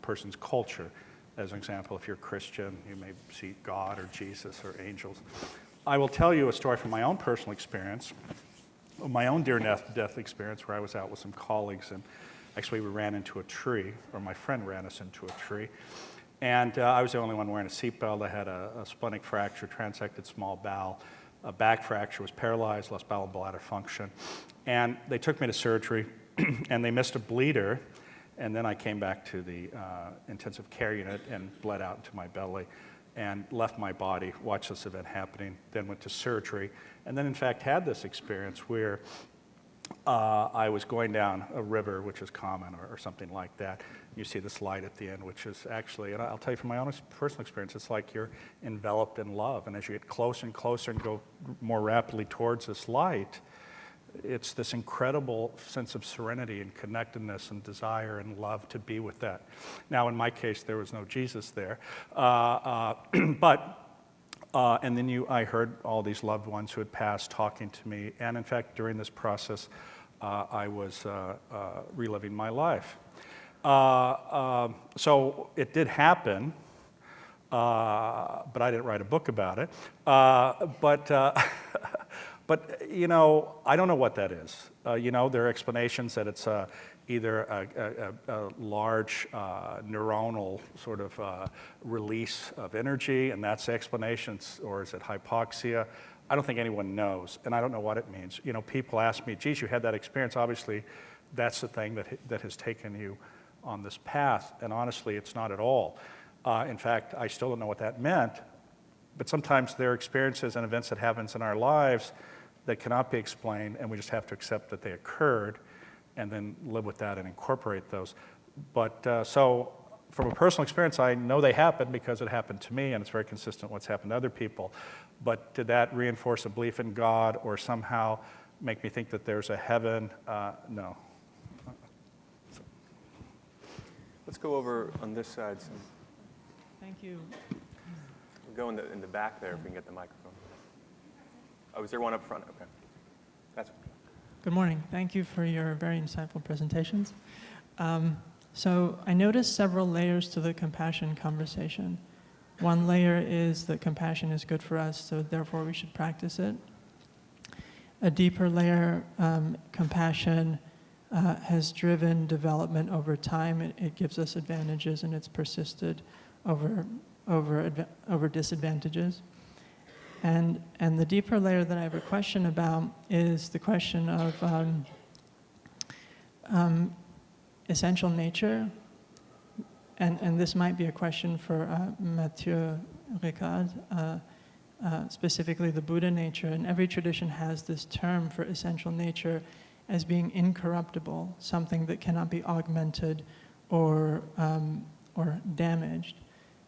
person's culture. As an example, if you're Christian, you may see God or Jesus or angels. I will tell you a story from my own personal experience, my own near-death experience, where I was out with some colleagues, and actually we ran into a tree, or my friend ran us into a tree. And I was the only one wearing a seatbelt. I had a splenic fracture, transected small bowel, a back fracture, was paralyzed, lost bowel and bladder function. And they took me to surgery, and they missed a bleeder. And then I came back to the intensive care unit and bled out into my belly and left my body, watched this event happening, then went to surgery, and then in fact had this experience where I was going down a river, which is common, or something like that. You see this light at the end, which is actually, and I'll tell you from my own personal experience, it's like you're enveloped in love. And as you get closer and closer and go more rapidly towards this light, it's this incredible sense of serenity and connectedness and desire and love to be with that. Now, in my case, there was no Jesus there. And then I heard all these loved ones who had passed talking to me. And in fact, during this process, I was reliving my life. So it did happen, but I didn't write a book about it. But I don't know what that is. There are explanations that it's either a large neuronal sort of release of energy, and that's the explanation, or is it hypoxia? I don't think anyone knows, and I don't know what it means. People ask me, geez, you had that experience. Obviously, that's the thing that has taken you on this path, and honestly, it's not at all. In fact, I still don't know what that meant, but sometimes there are experiences and events that happens in our lives that cannot be explained, and we just have to accept that they occurred and then live with that and incorporate those. But so from a personal experience, I know they happened because it happened to me, and it's very consistent with what's happened to other people. But did that reinforce a belief in God or somehow make me think that there's a heaven? No. Let's go over on this side. Thank you. We'll go in the back there if we can get the microphone. Oh, is there one up front? Okay. That's. Good morning. Thank you for your very insightful presentations. So I noticed several layers to the compassion conversation. One layer is that compassion is good for us, so therefore we should practice it. A deeper layer, compassion has driven development over time. It gives us advantages, and it's persisted over disadvantages. And the deeper layer that I have a question about is the question of essential nature. And this might be a question for Mathieu Ricard, specifically the Buddha nature. And every tradition has this term for essential nature as being incorruptible, something that cannot be augmented or damaged.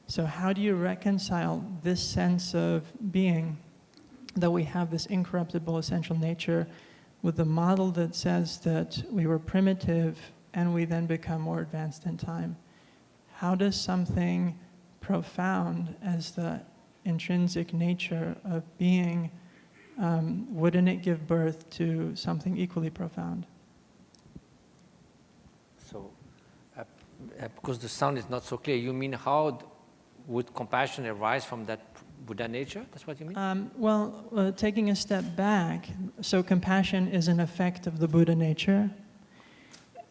So how do you reconcile this sense of being, that we have this incorruptible essential nature, with the model that says that we were primitive and we then become more advanced in time? How does something profound as the intrinsic nature of being, wouldn't it give birth to something equally profound? So, because the sound is not so clear, you mean how would compassion arise from that Buddha nature? That's what you mean? Taking a step back, so compassion is an effect of the Buddha nature,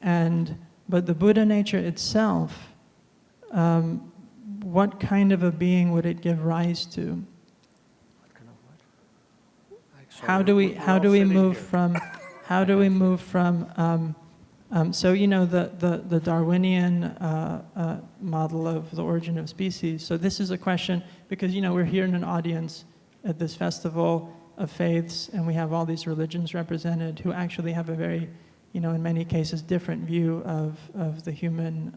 but the Buddha nature itself, what kind of a being would it give rise to? What kind of what? How do we move from so the Darwinian model of the origin of species. So this is a question because we're here in an audience at this festival of faiths, and we have all these religions represented who actually have a very, in many cases, different view of the human,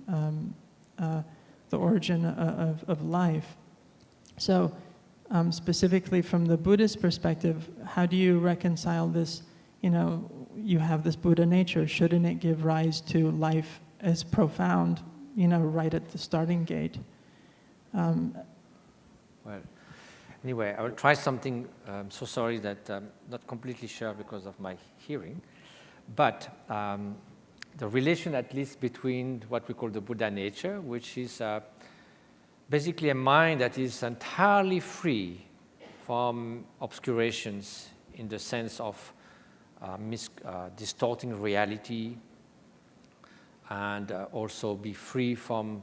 the origin of life. So specifically from the Buddhist perspective, how do you reconcile this? You have this Buddha nature. Shouldn't it give rise to life as profound, right at the starting gate? Well, anyway, I will try something. I'm so sorry that I'm not completely sure because of my hearing. But the relation, at least, between what we call the Buddha nature, which is basically a mind that is entirely free from obscurations in the sense of distorting reality, and also be free from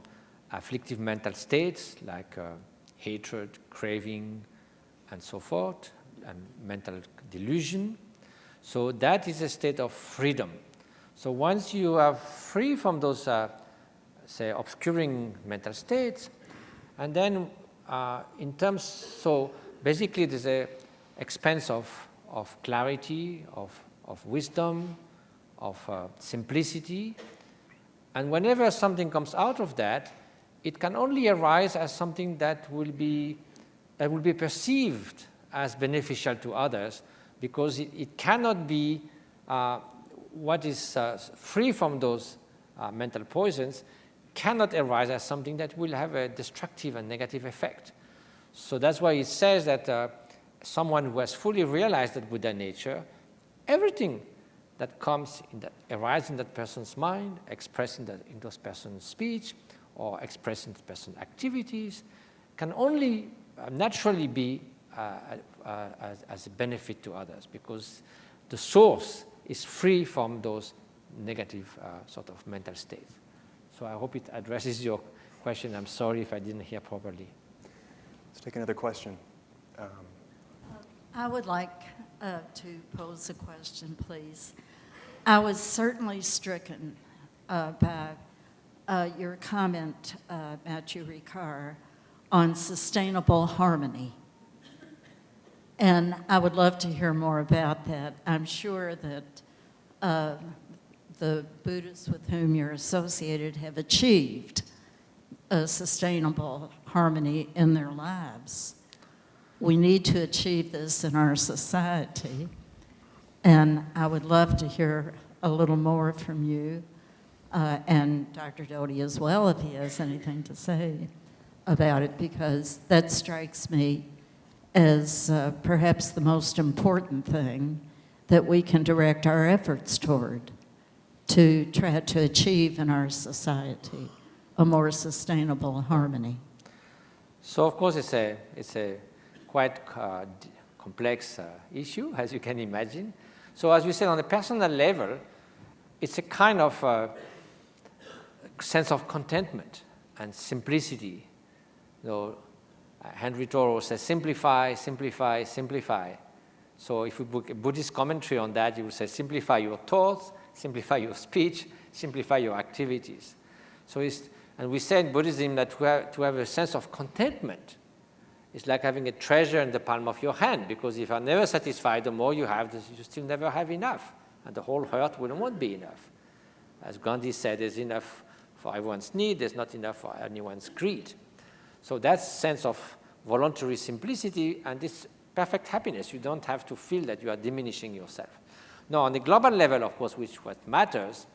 afflictive mental states like hatred, craving, and so forth, and mental delusion. So that is a state of freedom. So once you are free from those, say, obscuring mental states, and then so basically there's an expanse of clarity, of wisdom, of simplicity. And whenever something comes out of that, it can only arise as something that will be perceived as beneficial to others, because it cannot be what is free from those mental poisons cannot arise as something that will have a destructive and negative effect. So that's why it says that someone who has fully realized that Buddha nature, everything that comes arises in that person's mind, expressed in those person's speech, or expressed in that person's activities, can only naturally be as a benefit to others, because the source is free from those negative sort of mental states. So I hope it addresses your question. I'm sorry if I didn't hear properly. Let's take another question. I would like to pose a question, please. I was certainly stricken by your comment, Mathieu Ricard, on sustainable harmony. And I would love to hear more about that. I'm sure that the Buddhists with whom you're associated have achieved a sustainable harmony in their lives. We need to achieve this in our society. And I would love to hear a little more from you, and Dr. Doty as well, if he has anything to say about it, because that strikes me as perhaps the most important thing that we can direct our efforts toward, to try to achieve in our society a more sustainable harmony. So of course it's a quite complex issue, as you can imagine. So as we said, on a personal level, it's a kind of sense of contentment and simplicity. Henry Thoreau says, simplify, simplify, simplify. So if we book a Buddhist commentary on that, you would say, simplify your thoughts, simplify your speech, simplify your activities. So and we say in Buddhism that to have a sense of contentment, it's like having a treasure in the palm of your hand, because if you're never satisfied, the more you have, you still never have enough, and the whole earth won't be enough. As Gandhi said, there's enough for everyone's need, there's not enough for anyone's greed. So that sense of voluntary simplicity and this perfect happiness, you don't have to feel that you are diminishing yourself. Now, on the global level, of course, which what matters,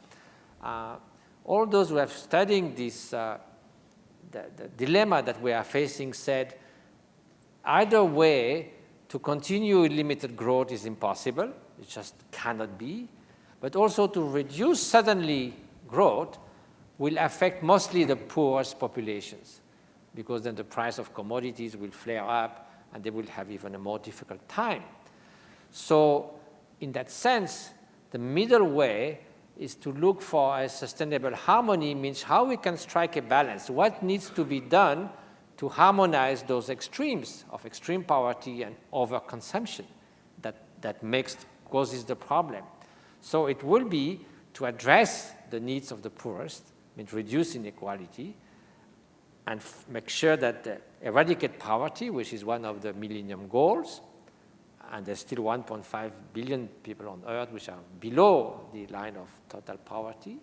all those who have studied this, the dilemma that we are facing said, either way, to continue limited growth is impossible, it just cannot be, but also to reduce suddenly growth will affect mostly the poorest populations, because then the price of commodities will flare up and they will have even a more difficult time. So in that sense, the middle way is to look for a sustainable harmony, means how we can strike a balance. What needs to be done to harmonize those extremes of extreme poverty and overconsumption that causes the problem. So it will be to address the needs of the poorest, means reduce inequality, and make sure that eradicate poverty, which is one of the Millennium Goals, and there's still 1.5 billion people on Earth which are below the line of total poverty.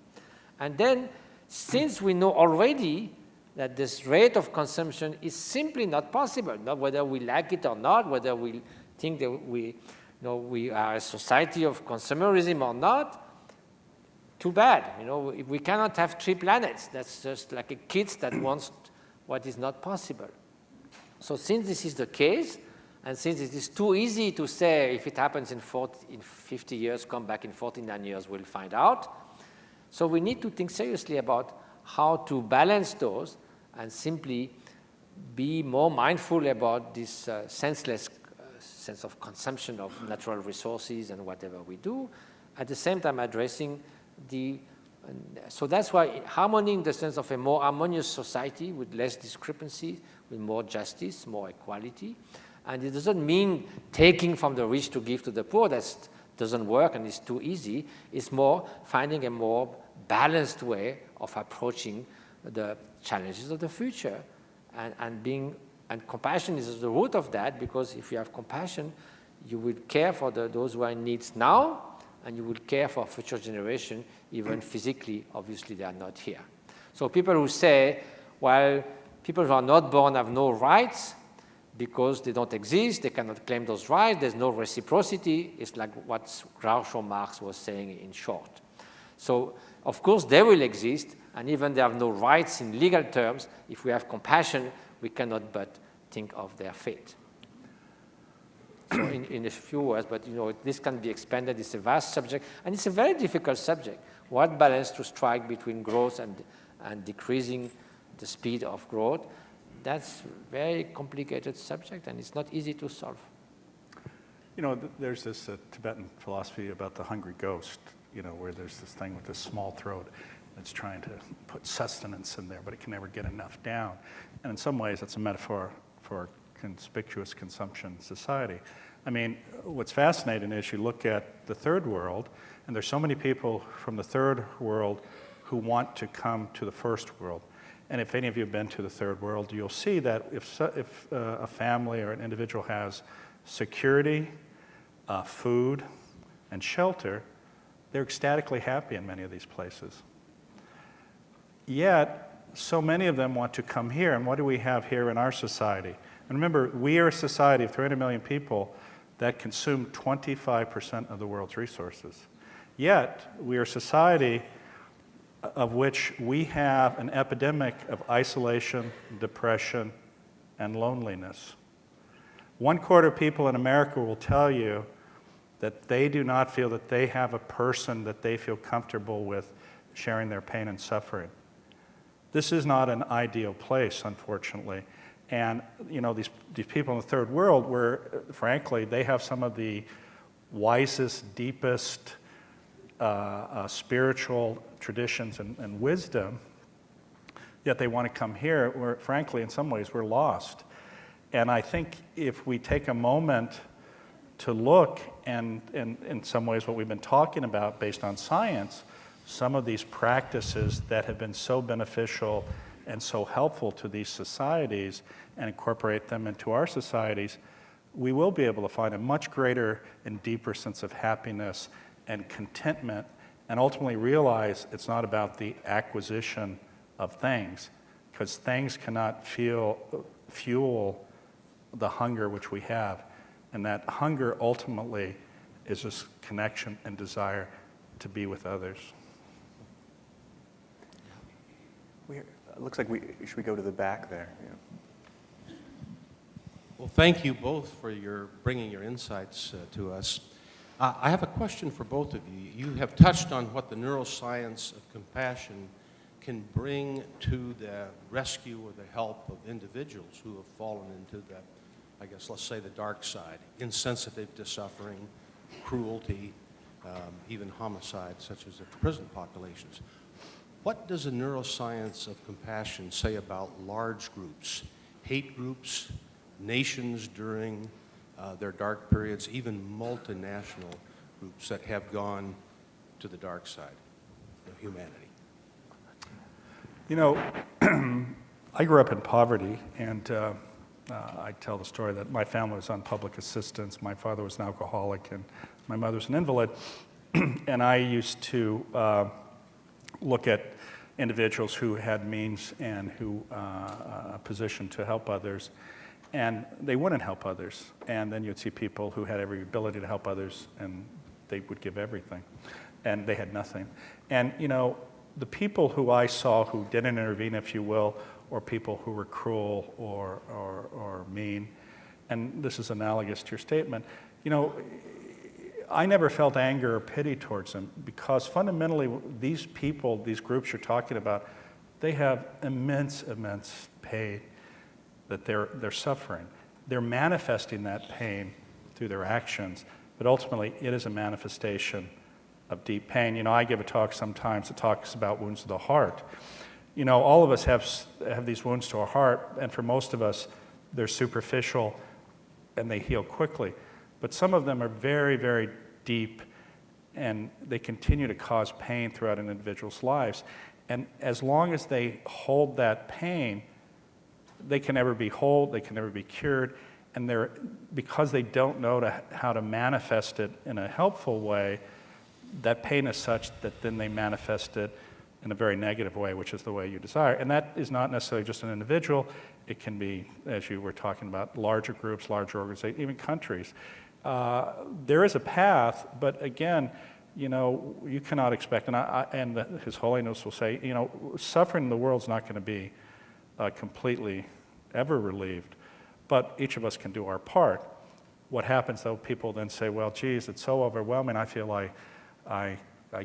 And then, since we know already that this rate of consumption is simply not possible, not whether we like it or not, whether we think that we are a society of consumerism or not, too bad. We cannot have 3 planets. That's just like a kid that wants what is not possible. So since this is the case, and since it is too easy to say if it happens in 50 years, come back in 49 years, we'll find out. So we need to think seriously about how to balance those and simply be more mindful about this senseless sense of consumption of natural resources and whatever we do, at the same time addressing so that's why harmony in the sense of a more harmonious society with less discrepancy, with more justice, more equality. And it doesn't mean taking from the rich to give to the poor. That doesn't work and it's too easy. It's more finding a more balanced way of approaching the challenges of the future. And compassion is the root of that, because if you have compassion, you will care for those who are in need now, and you will care for future generation, even physically. Obviously, they are not here. So people who say, well, people who are not born have no rights because they don't exist, they cannot claim those rights, there's no reciprocity, it's like what Groucho Marx was saying in short. So, of course, they will exist, and even they have no rights in legal terms. If we have compassion, we cannot but think of their fate. So in a few words, but this can be expanded. It's a vast subject, and it's a very difficult subject. What balance to strike between growth and decreasing the speed of growth? That's a very complicated subject, and it's not easy to solve. There's this Tibetan philosophy about the hungry ghost, where there's this thing with this small throat that's trying to put sustenance in there, but it can never get enough down. And in some ways, it's a metaphor for conspicuous consumption society. I mean, what's fascinating is you look at the third world, and there's so many people from the third world who want to come to the first world. And if any of you have been to the third world, you'll see that if a family or an individual has security, food, and shelter, they're ecstatically happy in many of these places. Yet, so many of them want to come here, and what do we have here in our society? And remember, we are a society of 300 million people that consume 25% of the world's resources. Yet, we are a society of which we have an epidemic of isolation, depression, and loneliness. 1/4 of people in America will tell you that they do not feel that they have a person that they feel comfortable with sharing their pain and suffering. This is not an ideal place, unfortunately. And these people in the third world, where frankly they have some of the wisest, deepest spiritual traditions and wisdom, yet they want to come here where frankly in some ways we're lost. And I think if we take a moment to look, and in some ways what we've been talking about based on science, some of these practices that have been so beneficial and so helpful to these societies and incorporate them into our societies, we will be able to find a much greater and deeper sense of happiness and contentment, and ultimately realize it's not about the acquisition of things, because things cannot fuel the hunger which we have. And that hunger ultimately is this connection and desire to be with others. It looks like should we go to the back there? Yeah. Well, thank you both for bringing your insights to us. I have a question for both of you. You have touched on what the neuroscience of compassion can bring to the rescue or the help of individuals who have fallen into the, I guess, let's say the dark side, insensitive to suffering, cruelty, even homicide, such as the prison populations. What does the neuroscience of compassion say about large groups, hate groups, nations during their dark periods, even multinational groups that have gone to the dark side of humanity? I grew up in poverty, and I tell the story that my family was on public assistance. My father was an alcoholic, and my mother's an invalid. And I used to look at individuals who had means and who a position to help others, and they wouldn't help others. And then you'd see people who had every ability to help others, and they would give everything, and they had nothing. And the people who I saw who didn't intervene, if you will, or people who were cruel or mean, and this is analogous to your statement, I never felt anger or pity towards them, because fundamentally these people, these groups you're talking about, they have immense pain that they're suffering. They're manifesting that pain through their actions, but ultimately it is a manifestation of deep pain. I give a talk sometimes that talks about wounds to the heart. All of us have these wounds to our heart, and for most of us, they're superficial and they heal quickly. But some of them are very, very deep, and they continue to cause pain throughout an individual's lives. And as long as they hold that pain, they can never be whole, they can never be cured, and because they don't know how to manifest it in a helpful way, that pain is such that then they manifest it in a very negative way, which is the way you desire. And that is not necessarily just an individual. It can be, as you were talking about, larger groups, larger organizations, even countries. There is a path, but again, you cannot expect, and His Holiness will say, suffering in the world is not going to be completely ever relieved, but each of us can do our part. what happens though, people then say, well, geez, it's so overwhelming, I feel I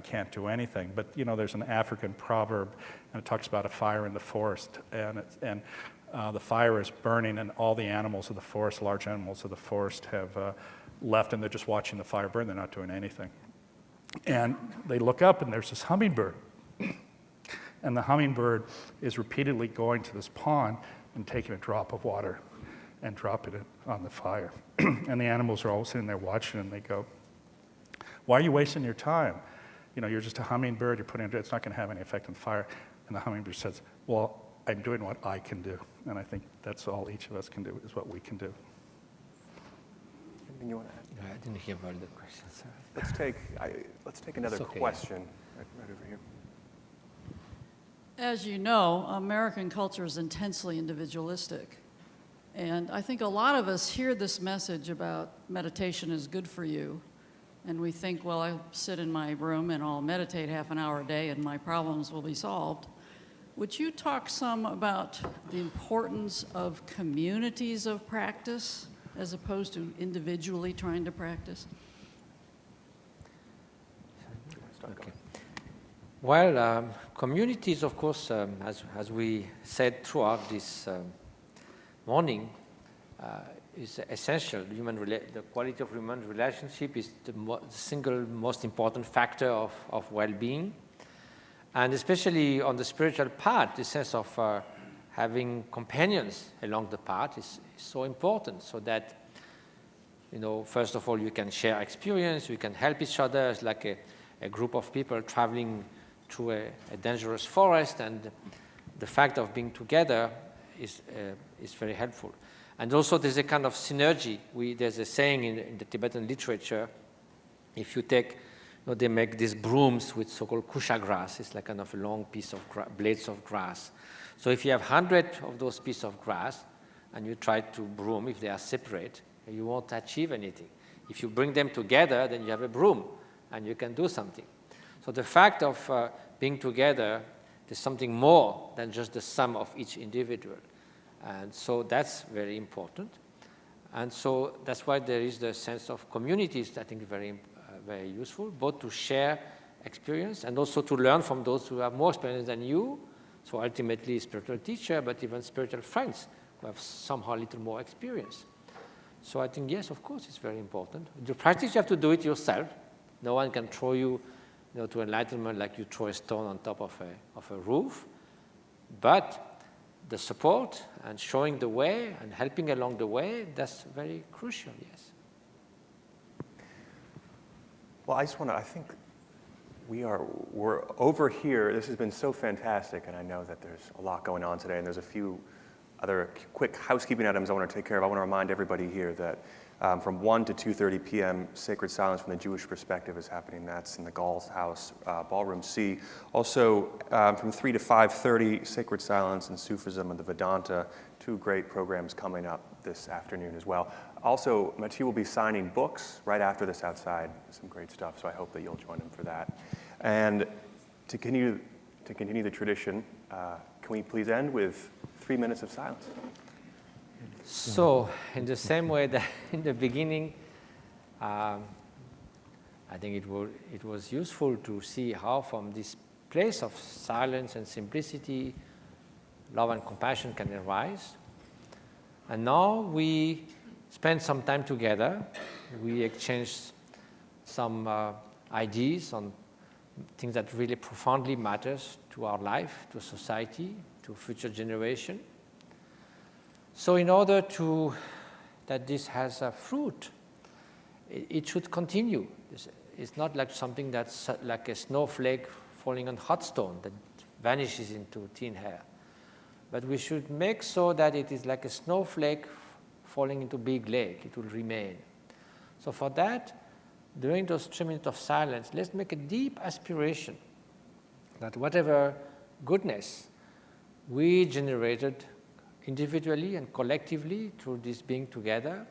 can't do anything. But there's an African proverb, and it talks about a fire in the forest, and the fire is burning, and all the animals of the forest, large animals of the forest, have left, and they're just watching the fire burn. They're not doing anything. And they look up, and there's this hummingbird. And the hummingbird is repeatedly going to this pond and taking a drop of water and dropping it on the fire. And the animals are all sitting there watching, and they go, why are you wasting your time? You're just a hummingbird, you're putting it, it's not going to have any effect on the fire. And the hummingbird says, well, I'm doing what I can do. And I think that's all each of us can do, is what we can do. Anything you want to add? No, I didn't hear about the question, sorry. Let's take another question right over here. As you know, American culture is intensely individualistic. And I think a lot of us hear this message about meditation is good for you. And we think, well, I'll sit in my room and I'll meditate half an hour a day and my problems will be solved. Would you talk some about the importance of communities of practice as opposed to individually trying to practice? Okay. Well, communities, of course, as we said throughout this morning, is essential. The quality of human relationship is the single most important factor of well-being. And especially on the spiritual path, the sense of having companions along the path is so important, so that, first of all, you can share experience, you can help each other. It's like a group of people traveling through a dangerous forest, and the fact of being together is very helpful. And also there's a kind of synergy. There's a saying in the Tibetan literature, if you take, they make these brooms with so-called kusha grass. It's like kind of a long piece of blades of grass. So if you have 100 of those pieces of grass and you try to broom, if they are separate, you won't achieve anything. If you bring them together, then you have a broom and you can do something. So the fact of being together, there's something more than just the sum of each individual. And so that's very important. And so that's why there is the sense of communities, I think, very useful, both to share experience and also to learn from those who have more experience than you. So ultimately, spiritual teacher, but even spiritual friends who have somehow a little more experience. So I think, yes, of course, it's very important. The practice, you have to do it yourself. No one can throw you, to enlightenment like you throw a stone on top of a roof. But the support and showing the way and helping along the way, that's very crucial, yes. Well, I think we're over here. This has been so fantastic, and I know that there's a lot going on today, and there's a few other quick housekeeping items I want to take care of. I want to remind everybody here that from 1 to 2:30 p.m., Sacred Silence from the Jewish Perspective is happening. That's in the Gall's House, Ballroom C. Also, from 3 to 5:30, Sacred Silence and Sufism and the Vedanta, two great programs coming up this afternoon as well. Also, Mathieu will be signing books right after this outside, some great stuff, so I hope that you'll join him for that. And to continue the tradition, can we please end with 3 minutes of silence? So, in the same way that in the beginning, I think it was useful to see how from this place of silence and simplicity, love and compassion can arise. And now we spend some time together. We exchange some ideas on things that really profoundly matters to our life, to society, to future generation. So in order that this has a fruit, it should continue. It's not like something that's like a snowflake falling on hot stone that vanishes into thin air. But we should make so that it is like a snowflake falling into big lake. It will remain. So for that, during those 3 minutes of silence, let's make a deep aspiration that whatever goodness we generated individually and collectively through this being together,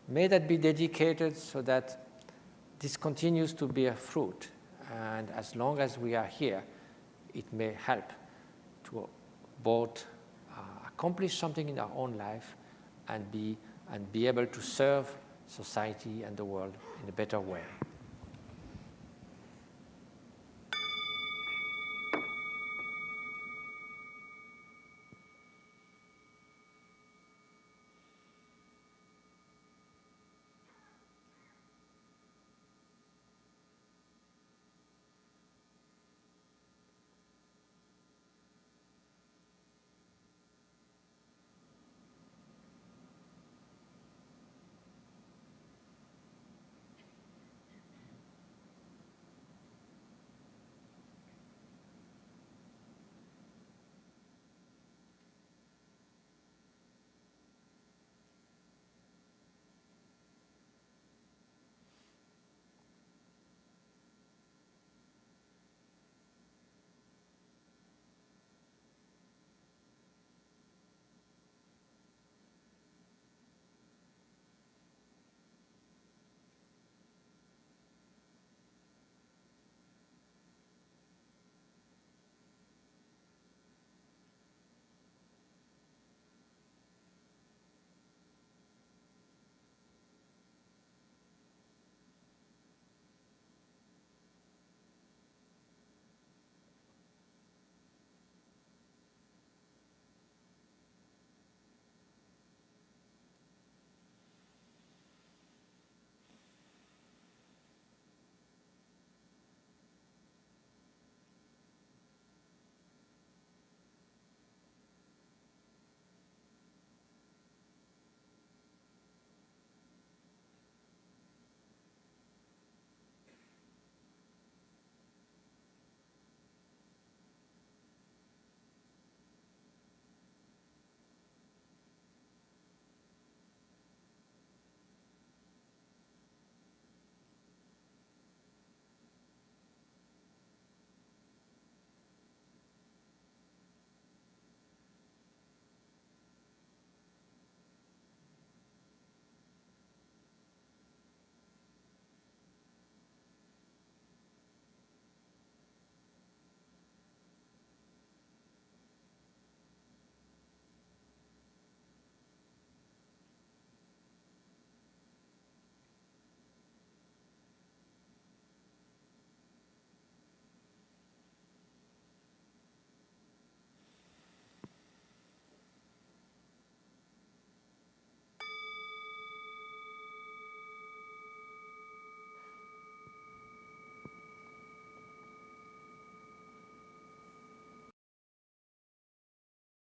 may that be dedicated so that this continues to bear fruit. And as long as we are here, it may help to both accomplish something in our own life and be able to serve society and the world in a better way.